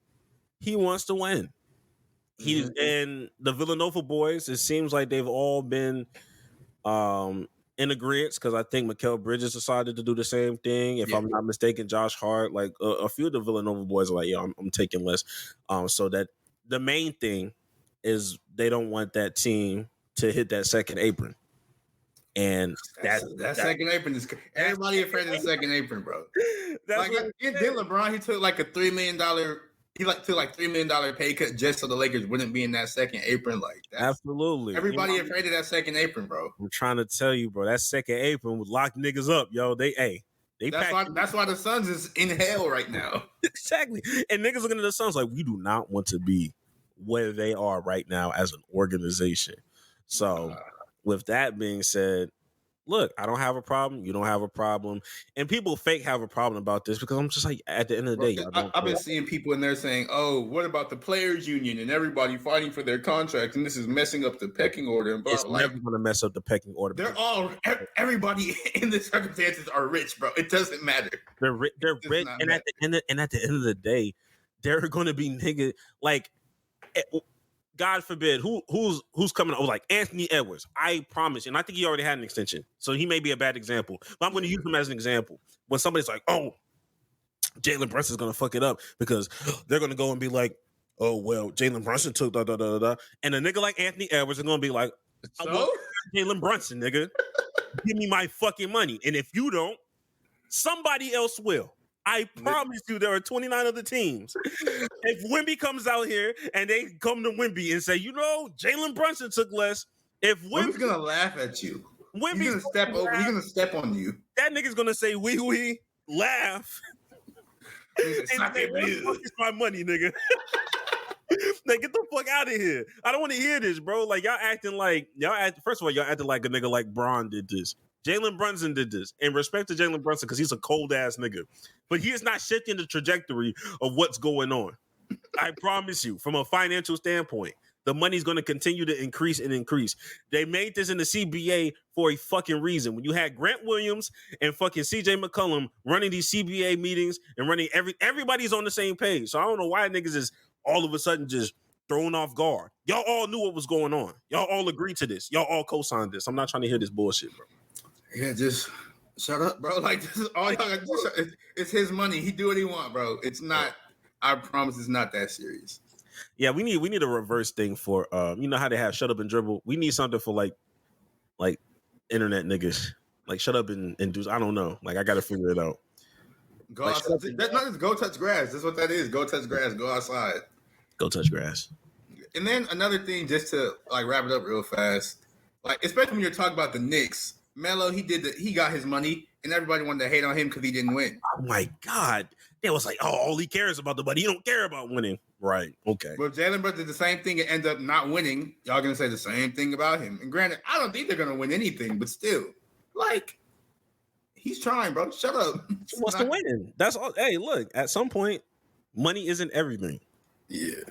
he wants to win. And the Villanova boys, it seems like they've all been in agreement, because I think Mikal Bridges decided to do the same thing. If I'm not mistaken, Josh Hart, like a few of the Villanova boys are like, "Yeah, I'm taking less." So that the main thing is they don't want that team to hit that second apron. And that second apron is everybody afraid of the second apron, bro. Like, then LeBron, he took like a $3 million. He took like $3 million pay cut just so the Lakers wouldn't be in that second apron. Like, absolutely, everybody afraid of that second apron, bro. I'm trying to tell you, bro. That second apron would lock niggas up, yo. That's why the Suns is in hell right now. Exactly, and niggas looking at the Suns like, we do not want to be where they are right now as an organization. So, with that being said, look, I don't have a problem. You don't have a problem. And people fake have a problem about this because I'm just like, at the end of the day, I've been seeing people in there saying, "Oh, what about the players' union and everybody fighting for their contracts? And this is messing up the pecking order." And it's never going to mess up the pecking order. Everybody in the circumstances are rich, bro. It doesn't matter. They're rich, and at the end of the day, they're going to be nigga like. God forbid, who's coming up? Like Anthony Edwards. I promise, and I think he already had an extension, so he may be a bad example. But I'm going to use him as an example. When somebody's like, "Oh, Jalen Brunson's going to fuck it up," because they're going to go and be like, "Oh, well, Jalen Brunson took da da da da," and a nigga like Anthony Edwards is going to be like, "So Jalen Brunson, nigga, give me my fucking money, and if you don't, somebody else will." I promise you, there are 29 other teams. If Wemby comes out here and they come to Wemby and say, "You know, Jalen Brunson took less," if Wemby's gonna laugh at you, Wemby's gonna step over. He's gonna step on you. That nigga's gonna say, "Wee, laugh." It's my money, nigga. Like, get the fuck out of here. I don't want to hear this, bro. Like, first of all, y'all acting like a nigga like Braun did this. Jalen Brunson did this. And respect to Jalen Brunson, because he's a cold ass nigga. But he is not shifting the trajectory of what's going on. I promise you, from a financial standpoint, the money's going to continue to increase and increase. They made this in the CBA for a fucking reason. When you had Grant Williams and fucking CJ McCollum running these CBA meetings and running everybody's on the same page. So I don't know why niggas is all of a sudden just thrown off guard. Y'all all knew what was going on. Y'all all agreed to this. Y'all all co-signed this. I'm not trying to hear this bullshit, bro. Yeah, just shut up, bro. Like, this is all y'all got. It's his money. He do what he want, bro. It's not. I promise, it's not that serious. Yeah, we need a reverse thing for you know how they have shut up and dribble. We need something for like internet niggas. Like, shut up and do. I don't know. Like, I got to figure it out. Go outside. That's not just go touch grass. That's what that is. Go touch grass. Go outside. Go touch grass. And then another thing, just to like wrap it up real fast, like especially when you're talking about the Knicks. Melo, he got his money, and everybody wanted to hate on him because he didn't win. Oh my God. It was like, oh, all he cares about the money. He don't care about winning. Right. Okay. But if Jalen Brunson did the same thing and end up not winning, y'all gonna say the same thing about him. And granted, I don't think they're gonna win anything, but still, like, he's trying, bro. Shut up. He wants to win. That's all. Hey, look, at some point, money isn't everything. Yeah.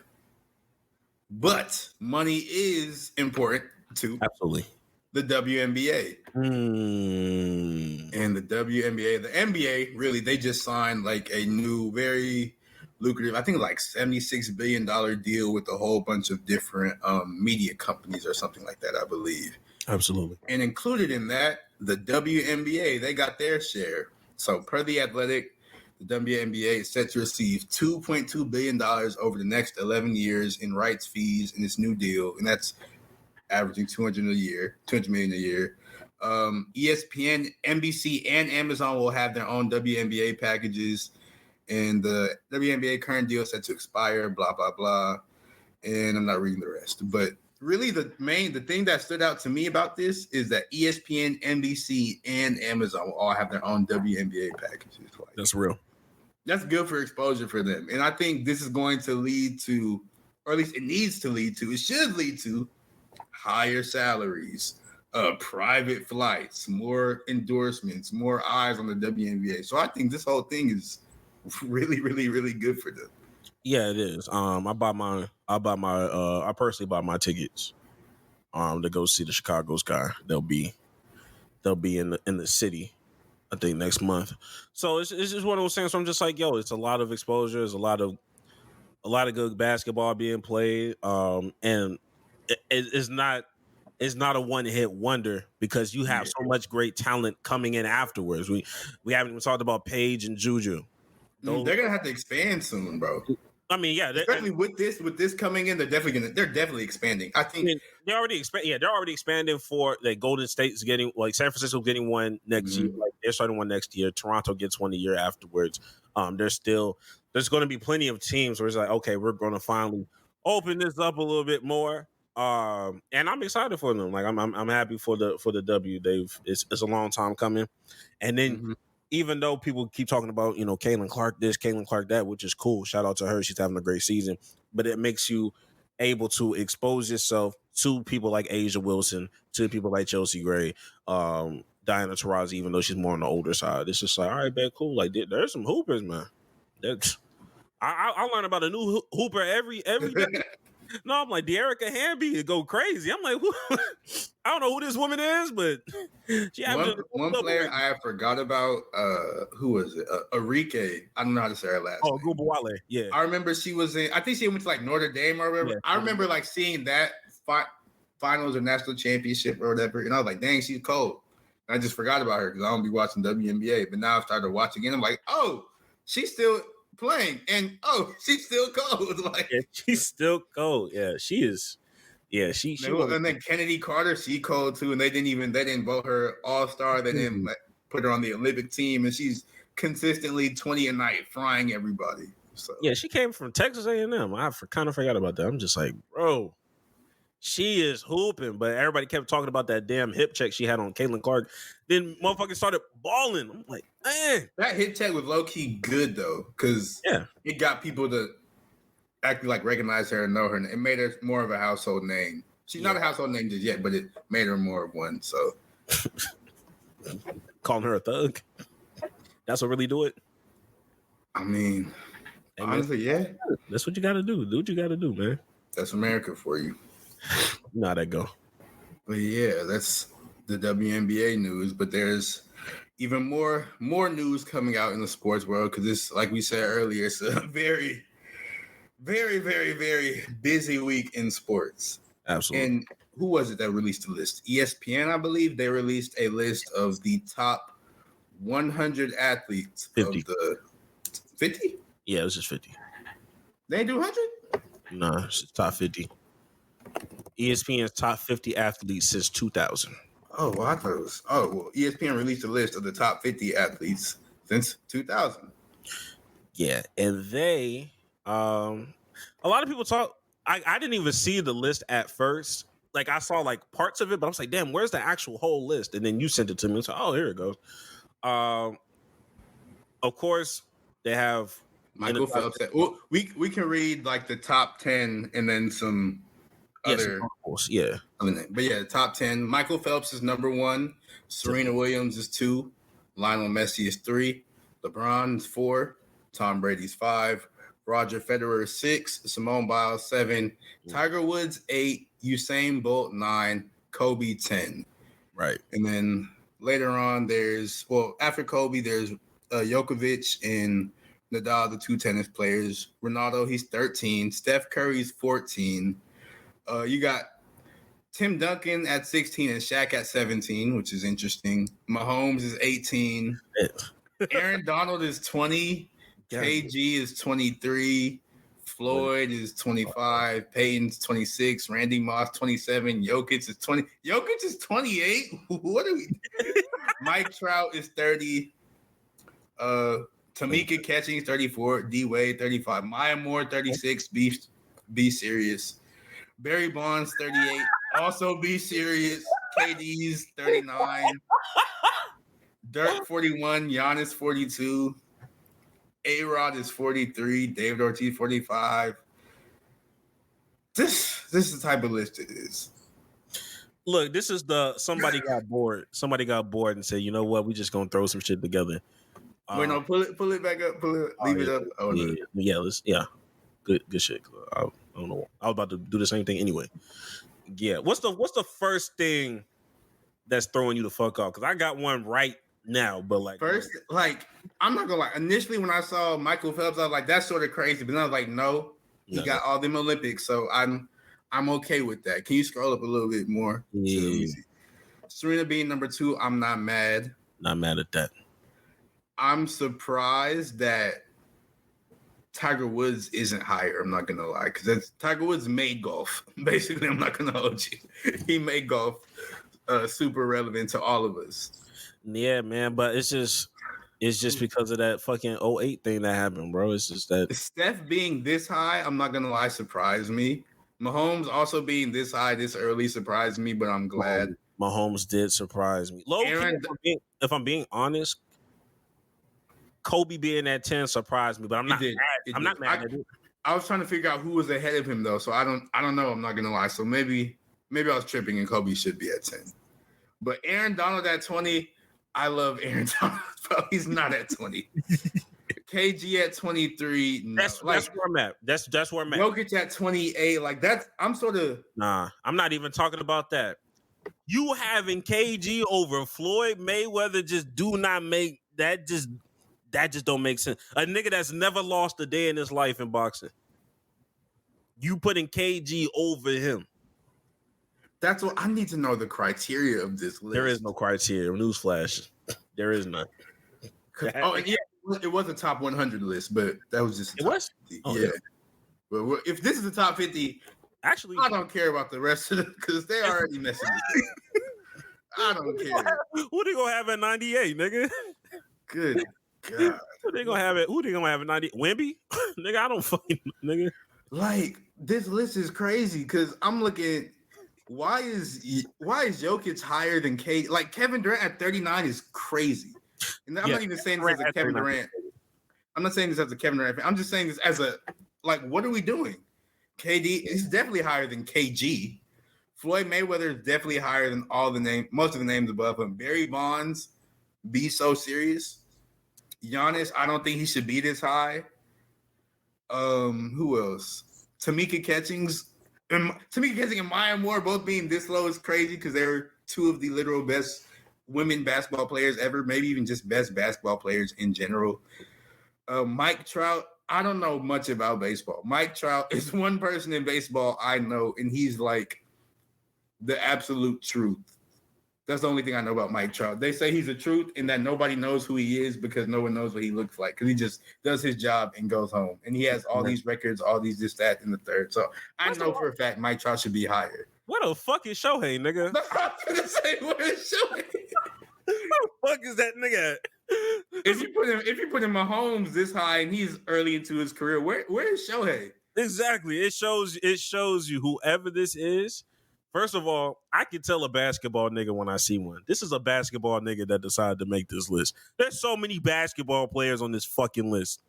But money is important. to Absolutely. the WNBA. And the WNBA, the NBA, really, they just signed like a new, very lucrative, I think like $76 billion deal with a whole bunch of different media companies or something like that, I believe. Absolutely. And included in that, the WNBA, they got their share. So per The Athletic, the WNBA is set to receive $2.2 billion over the next 11 years in rights fees in this new deal. And that's averaging $200 million a year. ESPN, NBC, and Amazon will have their own WNBA packages. And the WNBA current deal is set to expire, blah, blah, blah. And I'm not reading the rest. But really the thing that stood out to me about this is that ESPN, NBC, and Amazon will all have their own WNBA packages. Like, that's real. That's good for exposure for them. And I think this is going to lead to, or at least it needs to lead to, it should lead to higher salaries, private flights, more endorsements, more eyes on the WNBA. So I think this whole thing is really, really, really good for them. Yeah, it is. I personally bought my tickets to go see the Chicago Sky. They'll be in the city, I think, next month. So it's just one of those things where I'm just like, yo, it's a lot of exposure, there's a lot of good basketball being played. And it's not a one-hit wonder because you have so much great talent coming in afterwards. We haven't even talked about Paige and Juju. They're gonna have to expand soon, bro. I mean, yeah, especially with this coming in, they're definitely expanding. I think they're already expanding for like Golden State's getting, like San Francisco's getting one next year. Like they're starting one next year. Toronto gets one the year afterwards. There's going to be plenty of teams where it's like, okay, we're going to finally open this up a little bit more. And I'm excited for them. Like I'm happy for the W. It's a long time coming. And then even though people keep talking about, Caitlin Clark this, Caitlin Clark that, which is cool. Shout out to her. She's having a great season. But it makes you able to expose yourself to people like Asia Wilson, to people like Chelsea Gray, Diana Taurasi, even though she's more on the older side. It's just like, all right, man, cool. Like there's some hoopers, man. I learn about a new hooper every day. No, I'm like, De'Erica Hamby go crazy. I'm like, I don't know who this woman is, but she one player I forgot about. Who was it? Arike. I don't know how to say her last name. Gubawale. Yeah. I remember she was in. I think she went to like Notre Dame or whatever. Yeah. I remember like seeing that finals or national championship or whatever, and I was like, dang, she's cold. And I just forgot about her because I don't be watching WNBA. But now I've started watching again. I'm like, oh, she's still playing, and she's still cold. Like, yeah, she's still cold. Yeah, she is. Yeah, she and then Kennedy Carter, she cold too, and they didn't vote her all-star. They didn't put her on the Olympic team, and she's consistently 20 a night, frying everybody. So yeah, she came from Texas A&M. I kind of forgot about that. I'm just like, bro, she is hooping, but everybody kept talking about that damn hip check she had on Caitlin Clark. Then motherfuckers started balling. I'm like, man, that hip check was low key good though, because it got people to actually like recognize her and know her. It made her more of a household name. She's not a household name just yet, but it made her more of one. So calling her a thug, that's what really do it. I mean, honestly, yeah, that's what you got to do. Do what you got to do, man. That's America for you. You know how that go. But yeah, that's the WNBA news. But there's even more news coming out in the sports world because this, like we said earlier, it's a very, very, very, very busy week in sports. Absolutely. And who was it that released the list? ESPN, I believe. They released a list of the top 100 athletes 50. Of the 50? Yeah, it was just 50. They ain't do 100? No, it's just top 50. ESPN's top 50 athletes since 2000. Oh, well, I thought it was. Oh, well, ESPN released a list of the top 50 athletes since 2000. Yeah, and they, a lot of people talk. I didn't even see the list at first. Like I saw like parts of it, but I was like, damn, where's the actual whole list? And then you sent it to me. And so, oh, here it goes. Of course, they have Michael Phelps. Well, we can read like the top 10 and then some other. Yeah. But yeah, the top 10. Michael Phelps is number 1. Serena Williams is 2. Lionel Messi is 3. LeBron is 4. Tom Brady's 5. Roger Federer is 6. Simone Biles 7. Tiger Woods 8. Usain Bolt 9. Kobe 10. Right. And then later on, after Kobe, there's Djokovic and Nadal, the two tennis players. Ronaldo, he's 13. Steph Curry's 14. You got Tim Duncan at 16 and Shaq at 17, which is interesting. Mahomes is 18. Aaron Donald is 20. KG is 23. Floyd is 25. Peyton's 26. Randy Moss 27. Jokic is 20. Jokic is 28. What are we doing? Mike Trout is 30. Tamika Catching is 34. D Wade 35. Maya Moore 36. Be serious. Barry Bonds 38. Also be serious. KD's 39. Dirk 41. Giannis 42. A-Rod is 43. David Ortiz 45. This is the type of list it is. Look, this is somebody got bored. Somebody got bored and said, you know what? We just gonna throw some shit together. Wait, no, pull it back up. Leave it up. Oh, yeah. Good shit. I don't know. I was about to do the same thing anyway. Yeah. What's the first thing that's throwing you the fuck off? Because I got one right now, but I'm not gonna lie. Initially, when I saw Michael Phelps, I was like, that's sort of crazy. But then I was like, no, he got all them Olympics, so I'm okay with that. Can you scroll up a little bit more? Yeah. Serena being number 2, I'm not mad. Not mad at that. I'm surprised that Tiger Woods isn't higher. I'm not gonna lie, because Tiger Woods made golf. Basically, I'm not gonna hold you. He made golf super relevant to all of us. Yeah, man, but it's just because of that fucking 08 thing that happened, bro. It's just that Steph being this high, I'm not gonna lie, surprised me. Mahomes also being this high this early surprised me, but I'm glad. Mahomes did surprise me. If I'm being honest, Kobe being at 10 surprised me, but I'm not mad at it. I was trying to figure out who was ahead of him though, so I don't know. I'm not gonna lie. So maybe I was tripping and Kobe should be at 10. But Aaron Donald at 20, I love Aaron Donald, bro. He's not at 20. KG at 23. No. That's where I'm at. That's where I'm at. Jokic at 28. Like I'm sort of I'm not even talking about that. You having KG over Floyd Mayweather just do not make that just don't make sense. A nigga that's never lost a day in his life in boxing. You putting KG over him. That's what I need to know, the criteria of this list. There is no criteria. Newsflash. There is none. And yeah, it was a top 100 list, but that was just it was. 50. Oh, yeah. But if this is the top 50, actually, I don't care about the rest of them because they're already messing with me. I don't care. Who they gonna have at 98, nigga? Good God. Who they gonna have at 90? Wemby? Nigga, I don't fucking nigga. Like, this list is crazy because I'm looking. Why is Jokic higher than Kate? Like, Kevin Durant at 39 is crazy. And I'm not even saying this as a Kevin Durant. I'm not saying this as a Kevin Durant fan. I'm just saying this as a, like, what are we doing? KD is definitely higher than KG. Floyd Mayweather is definitely higher than most of the names above him. Barry Bonds, be so serious. Giannis, I don't think he should be this high. Who else? Tamika Catching and Maya Moore both being this low is crazy because they're two of the literal best women basketball players ever, maybe even just best basketball players in general. Mike Trout, I don't know much about baseball. Mike Trout is one person in baseball I know, and he's like the absolute truth. That's the only thing I know about Mike Trout. They say he's the truth and that nobody knows who he is because no one knows what he looks like because he just does his job and goes home. And he has all these records, all these this, that, and the third. So I know for a fact Mike Trout should be higher. What the fuck is Shohei, nigga? I was gonna say, what is Shohei? Who the fuck is that nigga? If you put him Mahomes this high and he's early into his career, where is Shohei? Exactly. It shows you whoever this is. First of all, I can tell a basketball nigga when I see one. This is a basketball nigga that decided to make this list. There's so many basketball players on this fucking list.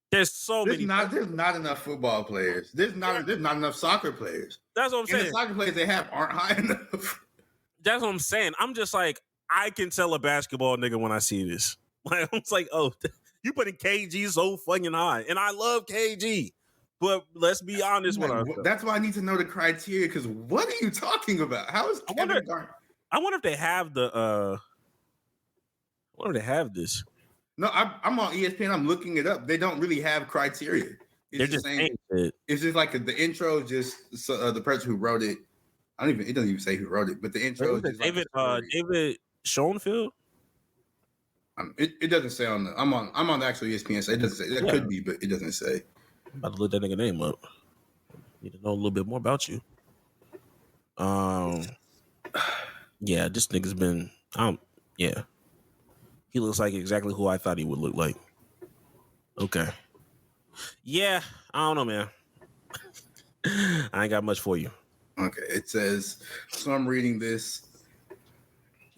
There's many. There's not enough football players. There's not enough soccer players. That's what I'm saying. And the soccer players they have aren't high enough. That's what I'm saying. I'm just like, I can tell a basketball nigga when I see this. Like, I'm just like, oh, you putting KG so fucking high. And I love KG. But let's be honest with ourselves. That's why I need to know the criteria. Because what are you talking about? How is Kevin Garnett? I wonder if they have the. I wonder if they have this. No, I'm on ESPN. I'm looking it up. They don't really have criteria. They're just saying it. It's just like the intro. Just the person who wrote it. It doesn't even say who wrote it, but the intro is just David Schoenfield. It doesn't say on the. I'm on the actual ESPN. So it doesn't say. That could be, but it doesn't say. I'm about to look that nigga name up. Need to know a little bit more about you. Yeah, this nigga's been. Yeah, he looks like exactly who I thought he would look like. Okay. Yeah, I don't know, man. I ain't got much for you. Okay, it says. So I'm reading this.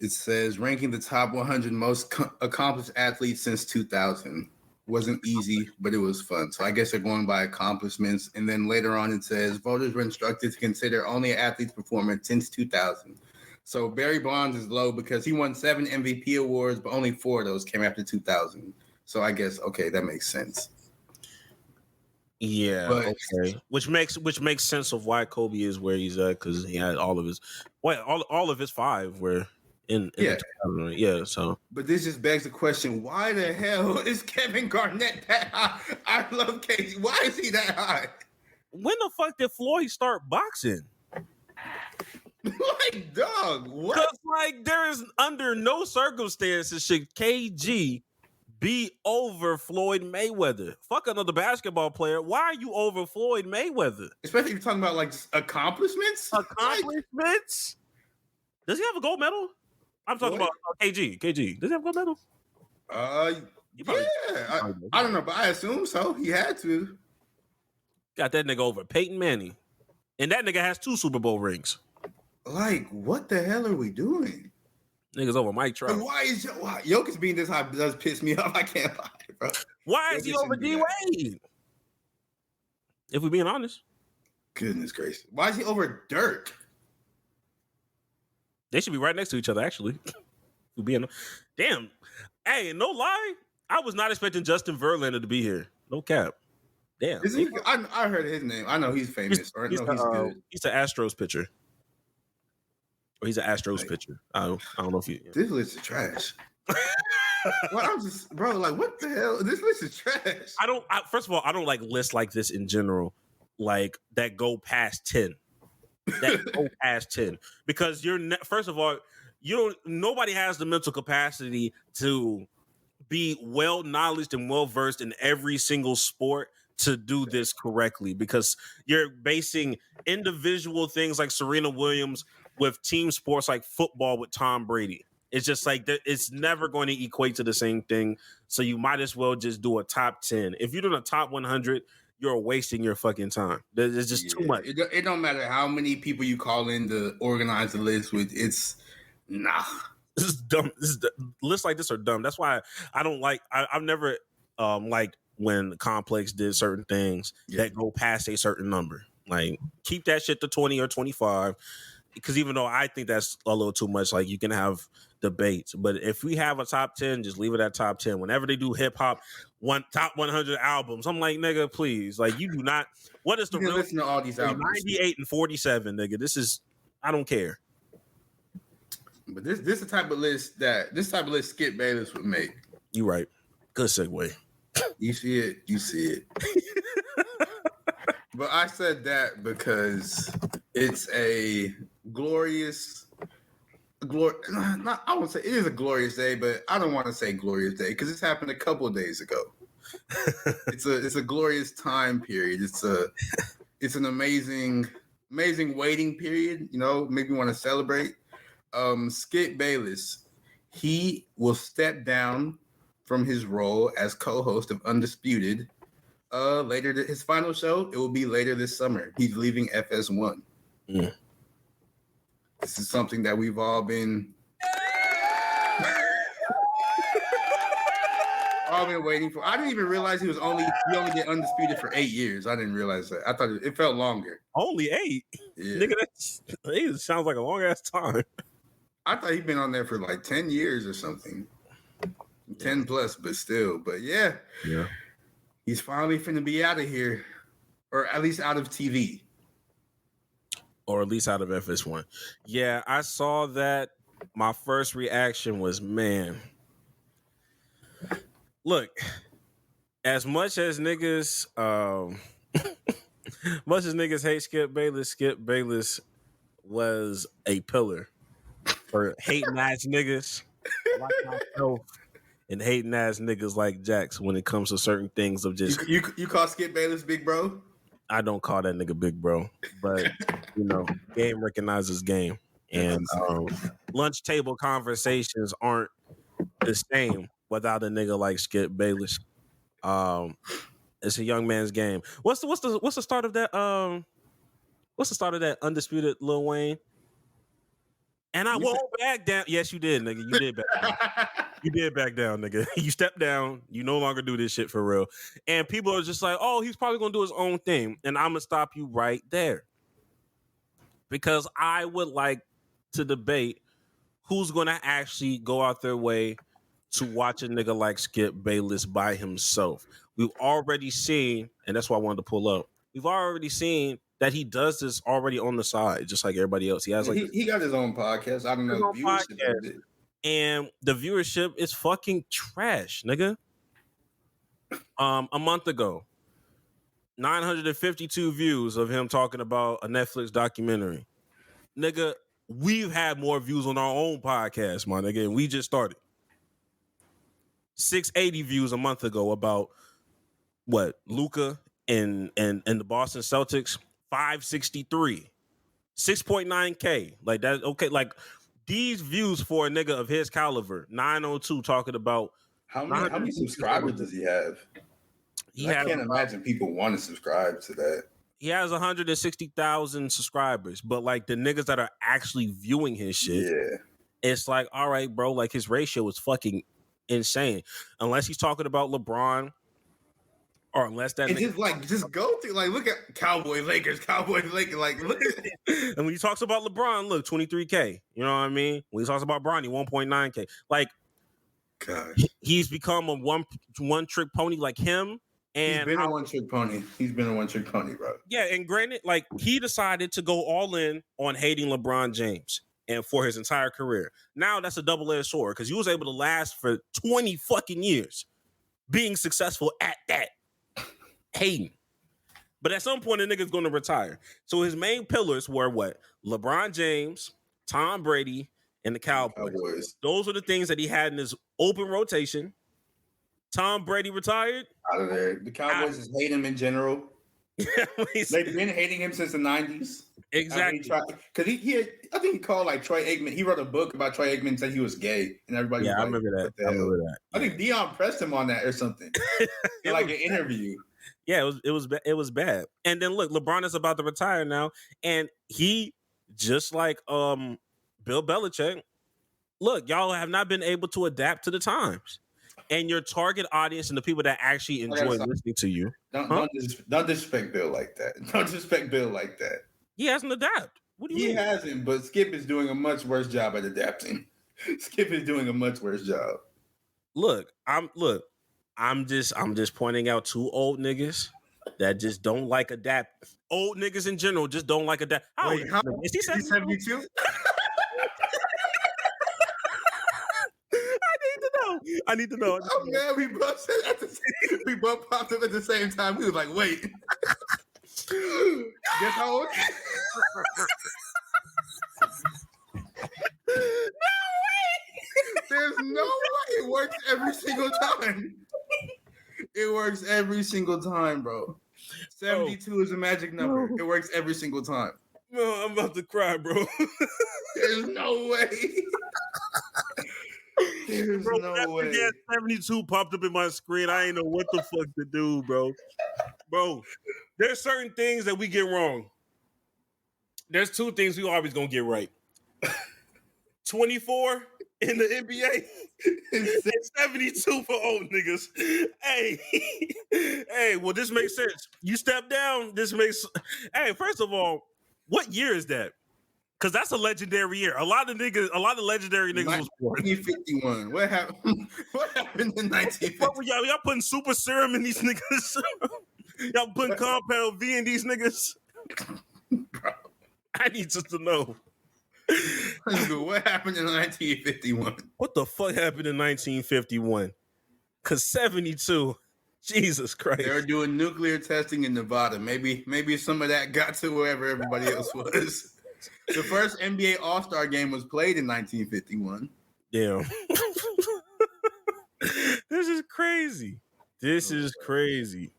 It says ranking the top 100 most accomplished athletes since 2000. Wasn't easy, but it was fun. So I guess they're going by accomplishments. And then later on, it says voters were instructed to consider only an athlete's performance since 2000. So Barry Bonds is low because he won 7 MVP awards, but only 4 of those came after 2000. So I guess, okay, that makes sense. Yeah, okay. Which makes sense of why Kobe is where he's at, because he had all of his 5 were in yeah. So, but this just begs the question: why the hell is Kevin Garnett that high? I love KG. Why is he that high? When the fuck did Floyd start boxing? Like, dog, what? Because like there is under no circumstances should KG be over Floyd Mayweather. Fuck another basketball player. Why are you over Floyd Mayweather? Especially if you're talking about like accomplishments. Accomplishments? Does he have a gold medal? I'm talking about KG. KG. Does he have a gold medal? Yeah. I don't know, but I assume so. He had to. Got that nigga over Peyton Manning. And that nigga has 2 Super Bowl rings. Like, what the hell are we doing? Niggas over Mike Trout. Like, why is Jokic being this high does piss me off? I can't lie, bro. Why is he over D-Wade? If we're being honest. Goodness gracious. Why is he over Dirk? They should be right next to each other, actually. Damn. Hey, no lie. I was not expecting Justin Verlander to be here. No cap. Damn. I heard his name. I know he's famous. He's good. He's an Astros pitcher. Or he's an Astros pitcher. I don't know if you. This list is trash. Well, I'm just, bro, like, what the hell? This list is trash. First of all, I don't like lists like this in general, like that go past 10. Because first of all, nobody has the mental capacity to be well knowledged and well versed in every single sport to do this correctly, because you're basing individual things like Serena Williams with team sports like football with Tom Brady. It's just like it's never going to equate to the same thing. So you might as well just do a top 10. If you're doing a top 100, you're wasting your fucking time. There's just too much. It don't matter how many people you call in to organize the list with. It's nah. This is dumb. Lists like this are dumb. That's why I don't like. I've never liked when Complex did certain things that go past a certain number. Like keep that shit to 20 or 25. Because even though I think that's a little too much, like you can have debates. But if we have a top 10, just leave it at top 10. Whenever they do hip hop, top 100 albums, I'm like, nigga, please. Like you do not. What is the real? Listen to all these albums. 98 and 47, nigga. This is. I don't care. But this is the type of list Skip Bayless would make. You right. Good segue. You see it. You see it. But I said that because it's a glorious. I won't say it is a glorious day, but I don't want to say glorious day because it's happened a couple of days ago. It's a glorious time period. It's an amazing waiting period. You know, make me want to celebrate. Skip Bayless, he will step down from his role as co-host of Undisputed. Later, his final show, it will be later this summer. He's leaving FS1. Mm. This is something that we've all been waiting for. I didn't even realize he only did Undisputed for 8 years. I didn't realize that. I thought it felt longer. Only 8? Yeah. Nigga, that sounds like a long ass time. I thought he'd been on there for like 10 years or something. 10 plus, but still. But yeah. He's finally finna be out of here. or at least out of TV. Or at least out of FS1. Yeah, I saw that. My first reaction was, man, look, as much as niggas hate Skip Bayless was a pillar for hating ass niggas like myself and hating ass niggas like Jax when it comes to certain things of just You call Skip Bayless big bro? I don't call that nigga big bro, but game recognizes game, and lunch table conversations aren't the same without a nigga like Skip Bayless. It's a young man's game. What's the start of that? What's the start of that undisputed Lil Wayne? And I won't back down. Yes, you did, nigga. You did back down. You did back down, nigga. You stepped down. You no longer do this shit for real. And people are just like, oh, he's probably going to do his own thing. And I'm going to stop you right there. Because I would like to debate who's going to actually go out their way to watch a nigga like Skip Bayless by himself. We've already seen, and that's why I wanted to pull up, we've already seen that he does this already on the side, just like everybody else. He has like he got his own podcast. I don't know viewership of it. And the viewership is fucking trash, nigga. A month ago, 952 views of him talking about a Netflix documentary. Nigga, we've had more views on our own podcast, my nigga, and we just started. 680 views a month ago about what? Luka and the Boston Celtics. 563, 6.9K. Like that, okay. Like these views for a nigga of his caliber, 902 talking about how many subscribers does he have? I can't imagine people want to subscribe to that. He has 160,000 subscribers, but like the niggas that are actually viewing his shit, it's like, all right, bro, like his ratio is fucking insane. Unless he's talking about LeBron. Or unless that just go through, like, look at Cowboys, Lakers, like, look at it. And when he talks about LeBron, look, 23K. You know what I mean? When he talks about Bronny, 1.9K. Like, God, he's become a one trick pony like him. And he's been a one trick pony. He's been a one trick pony, bro. Yeah, and granted, like he decided to go all in on hating LeBron James and for his entire career. Now that's a double-edged sword because he was able to last for 20 fucking years being successful at that. Hating. But at some point, the nigga's going to retire. So his main pillars were what? LeBron James, Tom Brady, and the Cowboys. Those are the things that he had in his open rotation. Tom Brady retired. Out of there. The Cowboys just hate him in general. They've been hating him since the 90s. Exactly. Because I think he called like Troy Aikman. He wrote a book about Troy Aikman and said he was gay. And everybody was I remember that. I think Dion pressed him on that or something. In like an interview. Yeah, it was bad. And then look, LeBron is about to retire now, and he just like Bill Belichick. Look, y'all have not been able to adapt to the times, and your target audience and the people that actually enjoy listening to you. Don't disrespect Bill like that. Don't disrespect Bill like that. He hasn't adapted. What do you mean? He hasn't, but Skip is doing a much worse job at adapting. Skip is doing a much worse job. I'm just pointing out two old niggas that just don't like adapt. Old niggas in general just don't like adapt. Wait, is he 72? I need to know. Oh man, we both popped up at the same time. We was like, wait. Guess how old? No way! There's no way it works every single time. It works every single time, bro. 72 is a magic number. It works every single time. No, I'm about to cry, bro. There's no way. There's no way. 72 popped up in my screen. I ain't know what the fuck to do, bro. Bro, there's certain things that we get wrong. There's two things we always gonna get right. 24 in the NBA and 72 for old niggas. Hey, well, this makes sense. You step down, this makes... Hey, first of all, what year is that? Because that's a legendary year. A lot of legendary niggas was born. 1951. What happened? What happened in 1951? Y'all putting super serum in these niggas. Y'all putting compound V in these niggas? Bro. I need to know. What happened in 1951? What the fuck happened in 1951? Because 72, Jesus Christ. They were doing nuclear testing in Nevada. Maybe some of that got to wherever everybody else was. The first NBA All-Star game was played in 1951. Damn. This is crazy. This is crazy.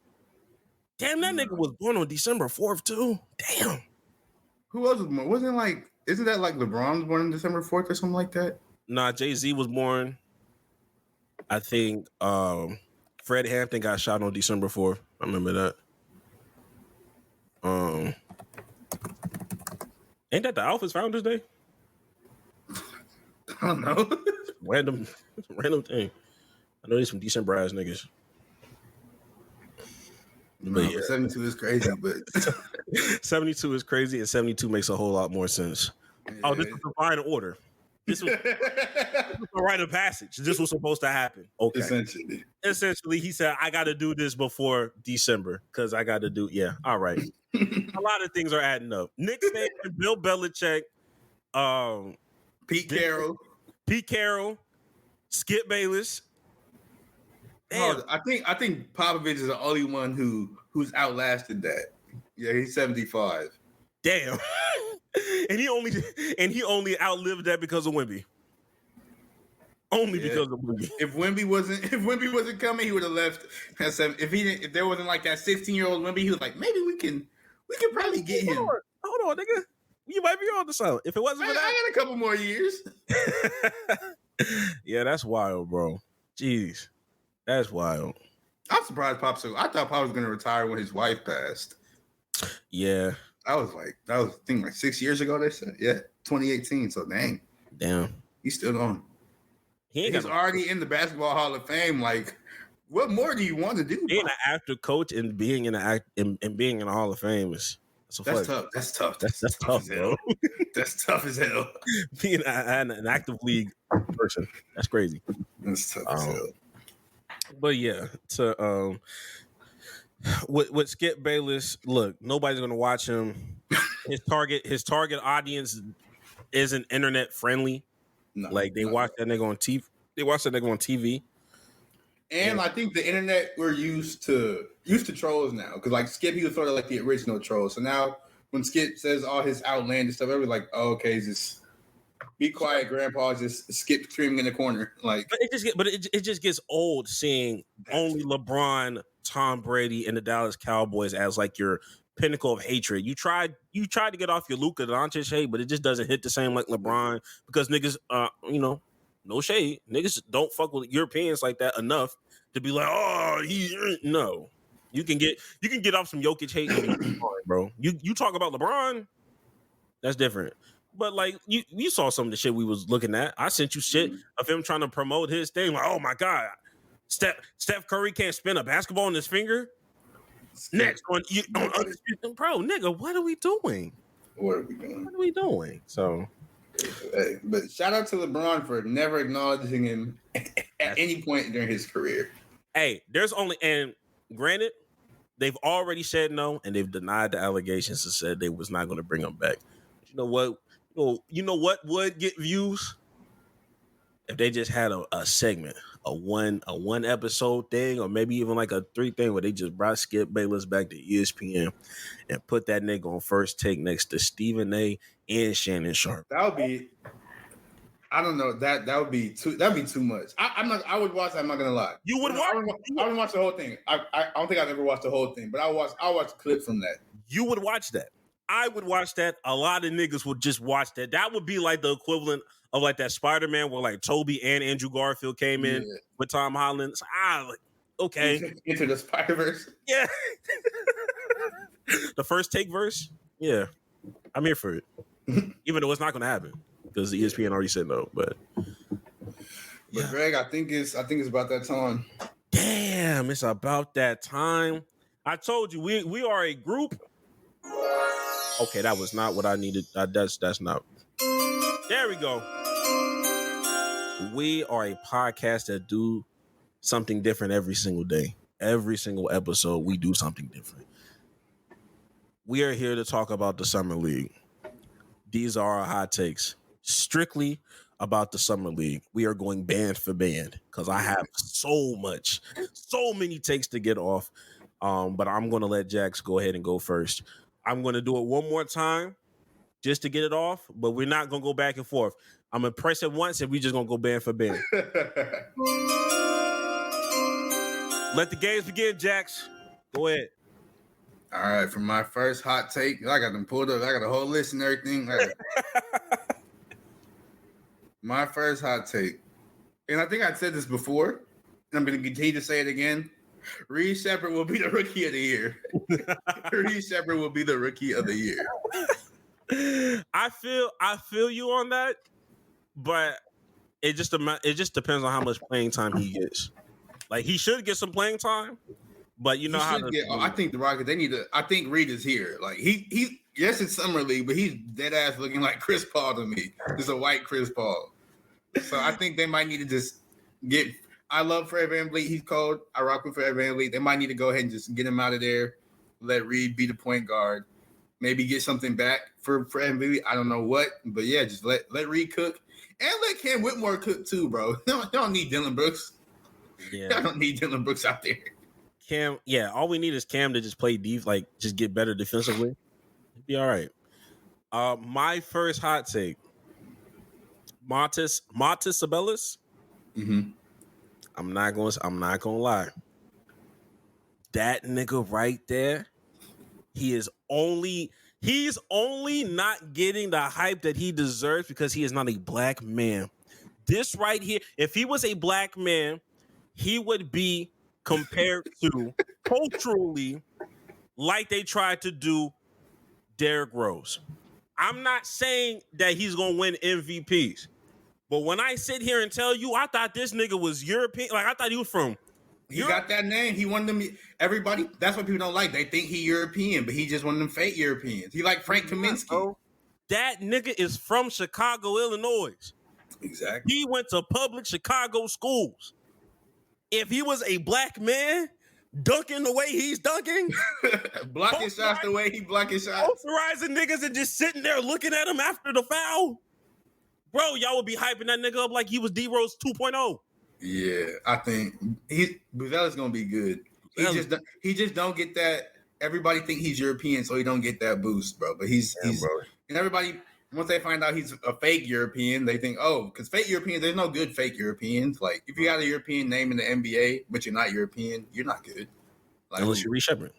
Damn, that nigga was born on December 4th, too. Damn. Who else was born? Isn't that like LeBron was born on December 4th or something like that? Nah, Jay-Z was born. I think Fred Hampton got shot on December 4th. I remember that. Ain't that the Alphas Founders Day? I don't know. Random thing. I know these some December ass niggas. No, But yeah. 72 is crazy, but 72 is crazy, and 72 makes a whole lot more sense. yeah. Oh, this is divine order. This was a rite of passage. This was supposed to happen. Okay. Essentially, he said, I got to do this before December because I got to do, yeah, all right. A lot of things are adding up. Nick Saban, Bill Belichick, Pete Carroll, Skip Bayless. Damn. Oh, I think Popovich is the only one who's outlasted that. Yeah, he's 75. Damn. and he only outlived that because of Wemby. Only because of Wemby. If Wemby wasn't coming, he would have left at 7. If there wasn't like that 16-year-old Wemby, he was like, maybe we can probably get him. Hold on, nigga. You might be on the sound. If it wasn't for that, I got a couple more years. Yeah, that's wild, bro. Jeez. That's wild. I'm surprised I thought Pop was gonna retire when his wife passed. Yeah. That was I think like 6 years ago, they said. Yeah, 2018. So damn. He's still going. He's already in the Basketball Hall of Fame. Like, what more do you want to do? Being an active coach and being in being in the Hall of Fame is that's tough. That's tough. That's tough, bro. That's tough as hell. Being an active league person, that's crazy. That's tough as hell. But yeah, to with Skip Bayless, look, nobody's gonna watch him. His target audience isn't internet friendly. No, like they watch that nigga on TV. They watch that nigga on TV. And I think the internet, we're used to trolls now, because like Skip, he was sort of like the original troll. So now when Skip says all his outlandish stuff, everybody's like, oh, okay, just be quiet, Grandpa. Just Skip screaming in the corner, like. But it just gets old seeing only LeBron, Tom Brady, and the Dallas Cowboys as like your pinnacle of hatred. You tried to get off your Luka Doncic hate, but it just doesn't hit the same like LeBron because niggas, no shade, niggas don't fuck with Europeans like that enough to be like, oh, no. You can get off some Jokic hate, bro. You talk about LeBron, that's different. But like you saw some of the shit we was looking at. I sent you shit of him trying to promote his thing. Like, oh my God, Steph Curry can't spin a basketball on his finger. Next on bro, nigga, what are we doing? What are we doing? So, hey, but shout out to LeBron for never acknowledging him at any point during his career. Hey, and granted, they've already said no, and they've denied the allegations and said they was not going to bring him back. But you know what? You know what would get views? If they just had a segment, a one episode thing, or maybe even like a 3 thing where they just brought Skip Bayless back to ESPN and put that nigga on First Take next to Stephen A. and Shannon Sharp. That would be, I don't know, that would be too much. I would watch that, I'm not gonna lie. You would watch? I would watch the whole thing. I don't think I've ever watched the whole thing, but I'll watch clips from that. You would watch that. I would watch that. A lot of niggas would just watch that. That would be like the equivalent of like that Spider-Man where like Toby and Andrew Garfield came in with Tom Holland. So, okay. Into the Spider-Verse. Yeah. The First Take verse. Yeah. I'm here for it. Even though it's not going to happen because the ESPN already said no. But Greg, I think it's about that time. Damn, it's about that time. I told you we are a group. Okay, that was not what I needed. That's not. There we go. We are a podcast that do something different every single day. every single episode, we do something different. We are here to talk about the Summer League. These are our hot takes, strictly about the Summer League. We are going band for band because I have so many takes to get off. But I'm going to let Jax go ahead and go first. I'm going to do it one more time just to get it off, but we're not going to go back and forth. I'm going to press it once and we're just going to go band for band. Let the games begin, Jax. Go ahead. All right, for my first hot take, I got them pulled up. I got a whole list and everything. My first hot take, and I think I said this before, and I'm going to continue to say it again. Reed Shepherd will be the rookie of the year. Reed Shepherd will be the rookie of the year. I feel you on that, but it just depends on how much playing time he gets. Like, he should get some playing time, but you know how to I think the Rockets, they need to. I think Reed is here. Like, he yes, it's Summer League, but he's dead ass looking like Chris Paul to me. Just a white Chris Paul. So I think they might need to just get. I love Fred VanVleet. He's cold. I rock with Fred VanVleet. They might need to go ahead and just get him out of there. Let Reed be the point guard. Maybe get something back for Fred VanVleet. I don't know what, but yeah, just let Reed cook and let Cam Whitmore cook too, bro. You don't need Dylan Brooks. Yeah, I don't need Dylan Brooks out there. Cam, yeah, all we need is Cam to just play deep, like just get better defensively. It'd be all right. My first hot take, Montes Sabelis. Mm-hmm. I'm not gonna lie. That nigga right there, he's only not getting the hype that he deserves because he is not a black man. This right here, if he was a black man, he would be compared to culturally like they tried to do Derrick Rose. I'm not saying that he's going to win MVPs, but when I sit here and tell you, I thought this nigga was European. Like, I thought he was from He got that name. He won them. Everybody, that's what people don't like. They think he European, but he just one of them fake Europeans. He like Frank Kaminsky. That nigga is from Chicago, Illinois. Exactly. He went to public Chicago schools. If he was a black man dunking the way he's dunking, blocking shots the way he blocking shots, authorizing niggas and just sitting there looking at him after the foul, bro, y'all would be hyping that nigga up like he was D-Rose 2.0. Yeah, I think Buzella's gonna be good. He just don't get that. Everybody think he's European, so he don't get that boost, bro. But he's bro. And everybody, once they find out he's a fake European, they think, oh, because fake Europeans, there's no good fake Europeans. Like, if you got a European name in the NBA, but you're not European, you're not good. Like, unless you're Reed Shepherd.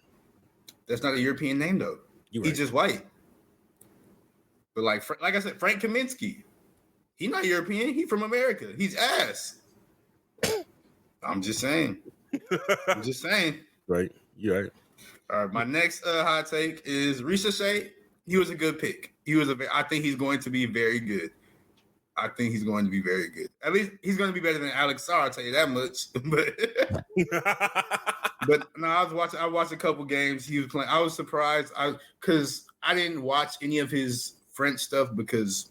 That's not a European name, though. He's just white. But like I said, Frank Kaminsky, he's not European. He's from America. He's ass. I'm just saying. Right. You're right. All right. My next hot take is Ricochet. He was a good pick. I think he's going to be very good. At least he's going to be better than Alex Sarr, I'll tell you that much. But no, I watched a couple games he was playing. I was surprised because I didn't watch any of his French stuff because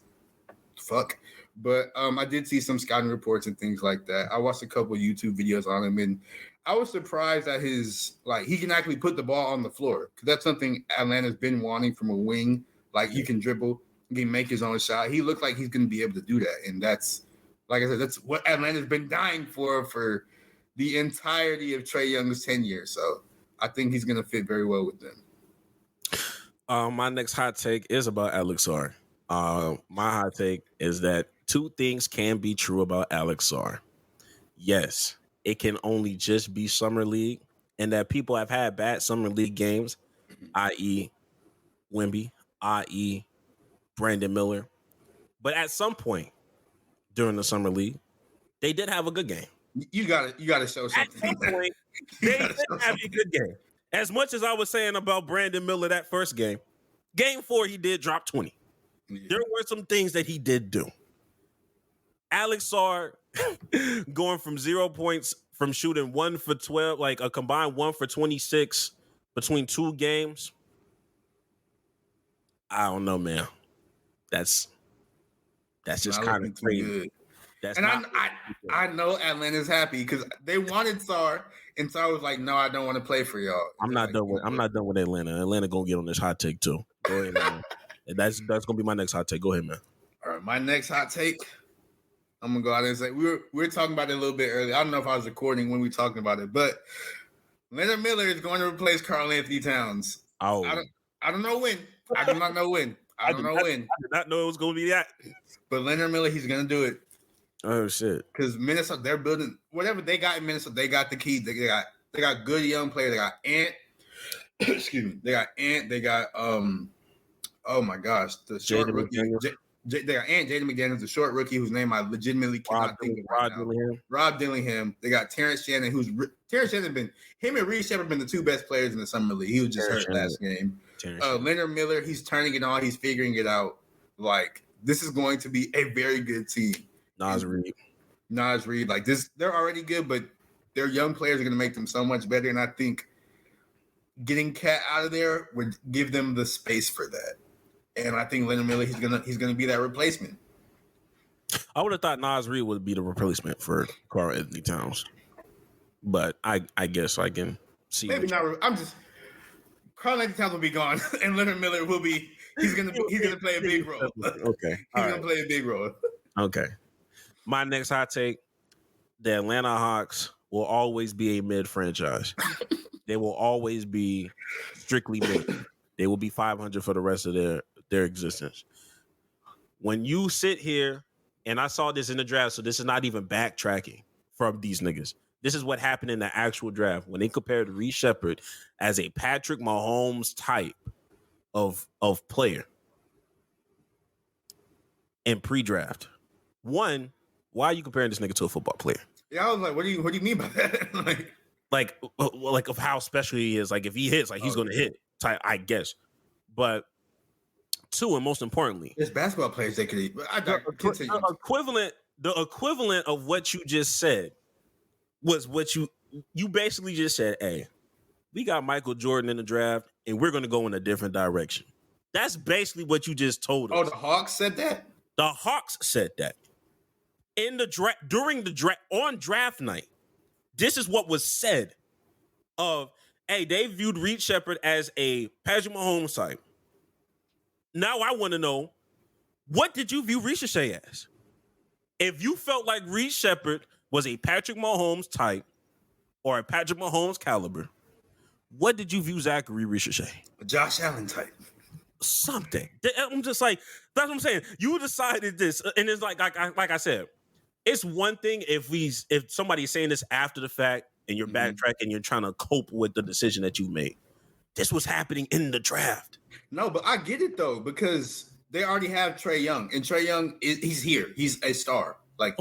fuck. But I did see some scouting reports and things like that. I watched a couple YouTube videos on him, and I was surprised at he can actually put the ball on the floor. Because that's something Atlanta's been wanting from a wing. Like, he can dribble, he can make his own shot. He looked like he's going to be able to do that. And that's, like I said, that's what Atlanta's been dying for the entirety of Trae Young's tenure. So I think he's going to fit very well with them. My next hot take is about Alex Sarr. My hot take is that two things can be true about Alex Sarr. Yes, it can only just be Summer League, and that people have had bad Summer League games, i.e. Wemby, i.e. Brandon Miller. But at some point during the Summer League, they did have a good game. You gotta show something. At some point, they did have a good game. As much as I was saying about Brandon Miller that first game, game 4, he did drop 20. Yeah. There were some things that he did do. Alex Sarr going from 0 points from shooting 1 for 12, like a combined 1 for 26 between 2 games. I don't know, man. That's just kind of crazy. And I know Atlanta's happy because they wanted Sarr And so I was like, no, I don't want to play for y'all. I'm not done with Atlanta. Atlanta gonna get on this hot take too. Go ahead, man. And that's gonna be my next hot take. Go ahead, man. All right, my next hot take. I'm gonna go out and say we were talking about it a little bit earlier. I don't know if I was recording when we were talking about it, but Leonard Miller is going to replace Karl Anthony Towns. Oh, I don't know when. I do not know when. I don't know when. I did not know it was gonna be that. But Leonard Miller, he's gonna do it. Oh shit! Because Minnesota, they're building whatever they got in Minnesota. They got the key. They got good young players. They got Ant. Excuse me. They got Ant. They got oh my gosh, the short rookie. They got Ant, Jaden McDaniels, the short rookie whose name I legitimately cannot think of right now. Rob Dillingham. They got Terrence Shannon, Terrence Shannon been him and Reed Shepard been the two best players in the summer league. He was just hurt last game. Leonard Miller, he's turning it on. He's figuring it out. Like this is going to be a very good team. Nas Reed, like this, they're already good, but their young players are going to make them so much better. And I think getting Cat out of there would give them the space for that. And I think Leonard Miller, he's gonna be that replacement. I would have thought Nas Reed would be the replacement for Karl Anthony Towns, but I guess I can see. Maybe not. I'm just Karl Anthony Towns will be gone, and Leonard Miller will be. He's gonna play a big role. Okay, he's gonna play a big role. Okay. My next hot take: the Atlanta Hawks will always be a mid franchise. They will always be strictly mid. They will be 500 for the rest of their existence. When you sit here, and I saw this in the draft, so this is not even backtracking from these niggas. This is what happened in the actual draft when they compared Reed Shepard as a Patrick Mahomes type of player in pre-draft. One, why are you comparing this nigga to a football player? Yeah, I was like, what do you mean by that? like of how special he is. Like if he hits, like he's gonna hit. Type, I guess. But two, and most importantly, there's basketball players they could eat. The equivalent of what you just said was what you basically just said, hey, we got Michael Jordan in the draft and we're gonna go in a different direction. That's basically what you just told us. Oh, the Hawks said that? The Hawks said that. In the draft, during the draft, on draft night, this is what was said of, hey, they viewed Reed Shepard as a Patrick Mahomes type. Now I want to know, what did you view Ricochet as? If you felt like Reed Shepard was a Patrick Mahomes type or a Patrick Mahomes caliber, what did you view Zachary Ricochet? A Josh Allen type. Something. I'm just like, that's what I'm saying. You decided this, and it's like I said, it's one thing if somebody's saying this after the fact and you're backtracking, you're trying to cope with the decision that you made. This was happening in the draft. No, but I get it though, because they already have Trae Young, and Trae Young he's here. He's a star, like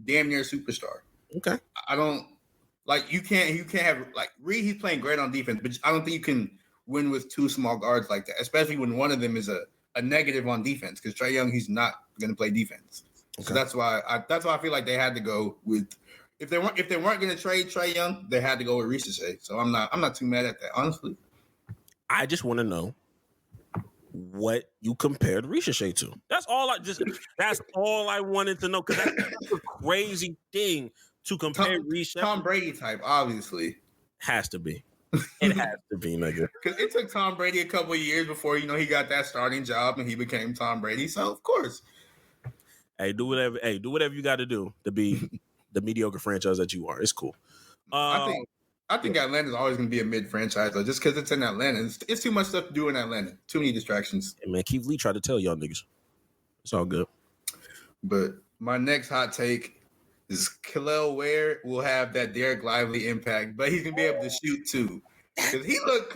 damn near superstar. Okay. I don't like you can't have like Reed. He's playing great on defense, but I don't think you can win with two small guards like that, especially when one of them is a negative on defense. Because Trae Young, he's not going to play defense. Okay. So that's why I feel like they had to go with if they weren't going to trade Trae Young, they had to go with Ricochet. So I'm not too mad at that, honestly. I just want to know what you compared Ricochet to. That's all I wanted to know, because that's a crazy thing to compare Ricochet. Tom Brady type, obviously. Has to be. It has to be, nigga. Because it took Tom Brady a couple of years before he got that starting job and he became Tom Brady. So of course. Hey, do whatever you got to do to be the mediocre franchise that you are. It's cool. I think Atlanta's always going to be a mid franchise though, just because it's in Atlanta. It's too much stuff to do in Atlanta. Too many distractions. Hey, man, Keith Lee tried to tell y'all niggas. It's all good. But my next hot take is Kel'el Ware will have that Derek Lively impact, but he's going to be able to shoot too. Because he looked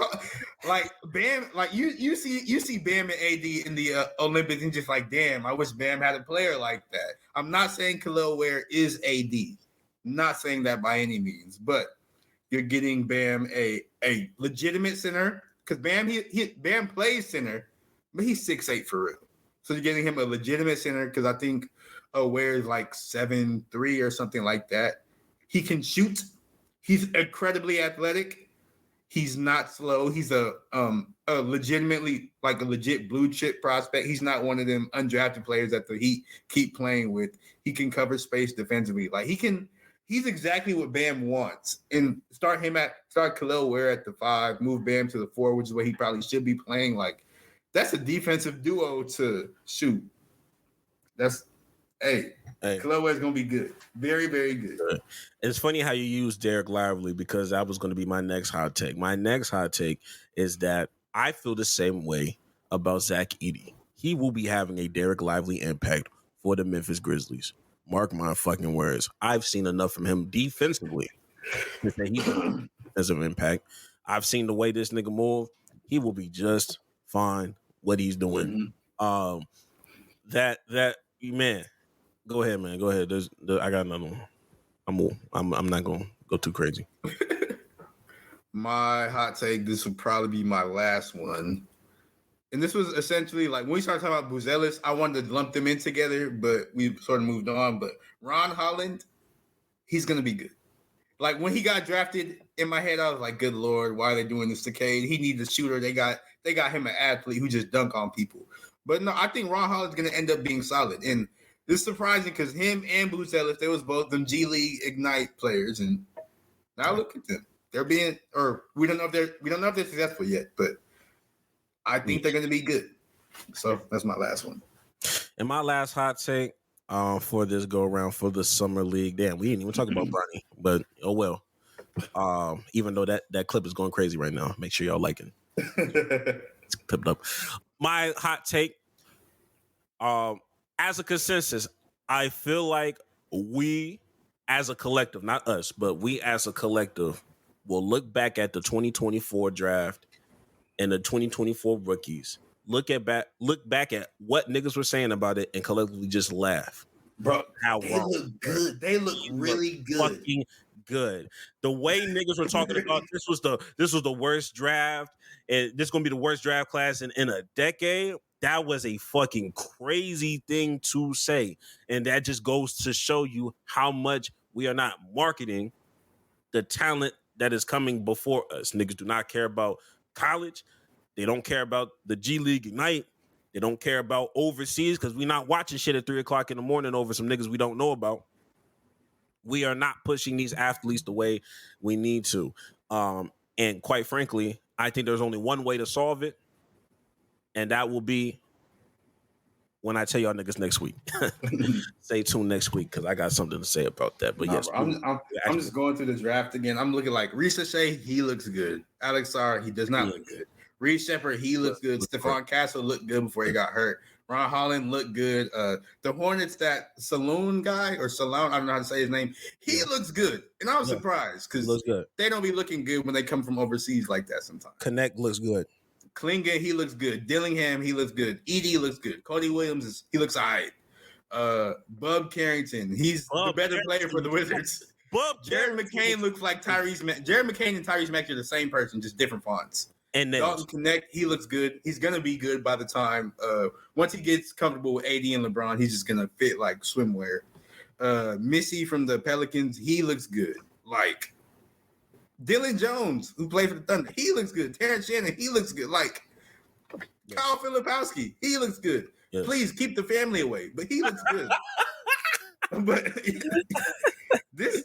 like Bam, like you see Bam and AD in the Olympics and just like, damn, I wish Bam had a player like that. I'm not saying Kel'el Ware is AD. I'm not saying that by any means, but you're getting Bam a legitimate center, because Bam plays center, but he's 6'8" for real. So you're getting him a legitimate center, because I think Ware is like 7'3" or something like that. He can shoot. He's incredibly athletic. He's not slow. He's a legitimately like a legit blue chip prospect. He's not one of them undrafted players that the Heat keep playing with. He can cover space defensively. Like he can he's exactly what Bam wants. And start Khalil Ware at the 5, move Bam to the 4, which is what he probably should be playing. Like, that's a defensive duo to shoot. Khalil Ware's gonna be good. Very, very good. It's funny how you use Derek Lively because that was going to be my next hot take. My next hot take is that I feel the same way about Zach Edey. He will be having a Derek Lively impact for the Memphis Grizzlies. Mark my fucking words. I've seen enough from him defensively to say he's a defensive impact. I've seen the way this nigga move. He will be just fine what he's doing. That man. Go ahead, man. Go ahead. I got another one. I'm not gonna go too crazy. My hot take. This would probably be my last one. And this was essentially like when we started talking about Buzelis, I wanted to lump them in together, but we sort of moved on. But Ron Holland, he's gonna be good. Like when he got drafted, in my head, I was like, "Good Lord, why are they doing this to Cade? He needs a shooter. They got him an athlete who just dunk on people." But no, I think Ron Holland's gonna end up being solid. And this is surprising because him and Buzelis, they was both them G League Ignite players, and now look at them. They're being, or we don't know if they're successful yet, but I think they're going to be good. So that's my last one. And my last hot take for this go around for the summer league. Damn, we didn't even talk about Bronny, but oh well. Even though that clip is going crazy right now, make sure y'all like it. It's clipped up. My hot take. As a consensus, I feel like we as a collective, not us, but we as a collective will look back at the 2024 draft and the 2024 rookies. Look back at what niggas were saying about it and collectively just laugh. Bro, how they wrong. look good. They look really good. Fucking good. The way niggas were talking about this was the worst draft, and this is gonna be the worst draft class in a decade. That was a fucking crazy thing to say. And that just goes to show you how much we are not marketing the talent that is coming before us. Niggas do not care about college. They don't care about the G League Ignite. They don't care about overseas because we're not watching shit at 3 o'clock in the morning over some niggas we don't know about. We are not pushing these athletes the way we need to. And quite frankly, I think there's only one way to solve it. And that will be when I tell y'all niggas next week. Stay tuned next week because I got something to say about that. But yes, I'm just going through the draft again. I'm looking like Reese Shea, he looks good. Alex Sarr, he does not look good. Reese Shepard, he looks good. Stephon Castle looked good before he got hurt. Ron Holland looked good. The Hornets, that Saloon guy or Salone, I don't know how to say his name. He looks good, and I was surprised because they don't be looking good when they come from overseas like that. Sometimes Connect looks good. Klinga, he looks good. Dillingham, he looks good. Edie looks good. Cody Williams, he looks all right. Bub Carrington, he's the better player for the Wizards. Jared McCain looks like Tyrese. Jared McCain and Tyrese Maxey are the same person, just different fonts. And Dalton Connect, he looks good. He's gonna be good by the time once he gets comfortable with AD and LeBron, he's just gonna fit like swimwear. Missy from the Pelicans, he looks good. Like Dylan Jones, who played for the Thunder, he looks good. Terrence Shannon, he looks good. Like Kyle Filipowski, he looks good. Yes. Please keep the family away, but he looks good. But this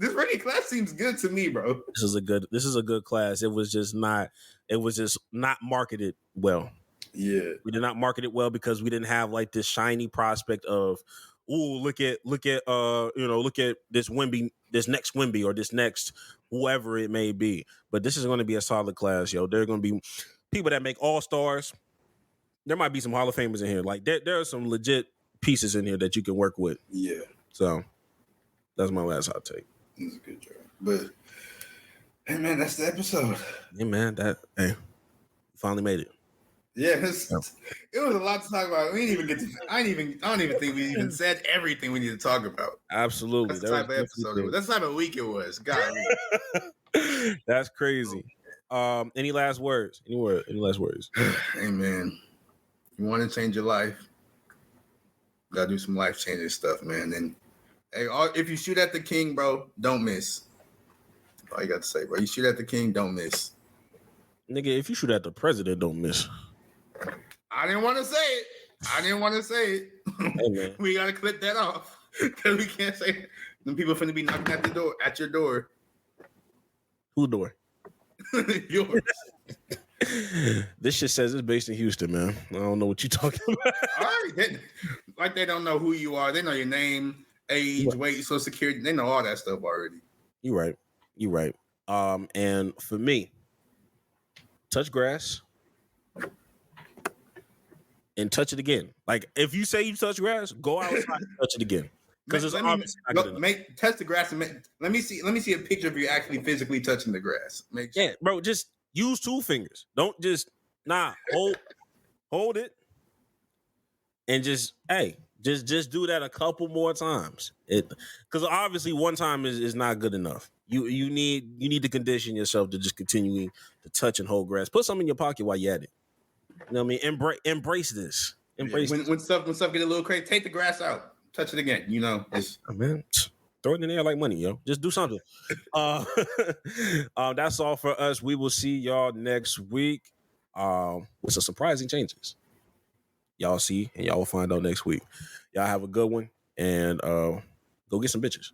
rookie class seems good to me, bro. This is a good class. It was just not marketed well. Yeah. We did not market it well because we didn't have like this shiny prospect of, look at this Wemby, this next Wemby or this next whoever it may be. But this is going to be a solid class, yo. There are going to be people that make all-stars. There might be some Hall of Famers in here. Like there are some legit pieces in here that you can work with. Yeah. So that's my last hot take. That's a good job. But hey man, that's the episode. Yeah, man, finally made it. Yeah, it was a lot to talk about. We didn't even get to. I don't even think we even said everything we need to talk about. Absolutely, that's the type of episode it was. That's the type of week it was. God, that's crazy. Any last words? Any last words? Hey man, you want to change your life? Gotta do some life changing stuff, man. And hey, if you shoot at the king, bro, don't miss. All you got to say, bro. You shoot at the king, don't miss. Nigga, if you shoot at the president, don't miss. I didn't want to say it. Hey, We got to clip that off because we can't say it. Them people finna be knocking at the door, at your door. Who door? Yours. This shit says it's based in Houston, man. I don't know what you talking about. All right. Like they don't know who you are. They know your name, age, weight, social security. They know all that stuff already. You right. And for me, touch grass and touch it again. Like if you say you touch grass, go outside and touch it again. Because it's obviously not good enough. Touch the grass and let me see a picture of you actually physically touching the grass. Yeah, bro, just use 2 fingers. Don't just hold it and just do that a couple more times. Because obviously one time is not good enough. You need to condition yourself to just continuing to touch and hold grass. Put something in your pocket while you're at it. You know what I mean? Embrace this. Embrace when stuff get a little crazy, take the grass out. Touch it again. You know, man, throw it in there like money, yo. Just do something. That's all for us. We will see y'all next week with some surprising changes. Y'all see, and y'all will find out next week. Y'all have a good one, and go get some bitches.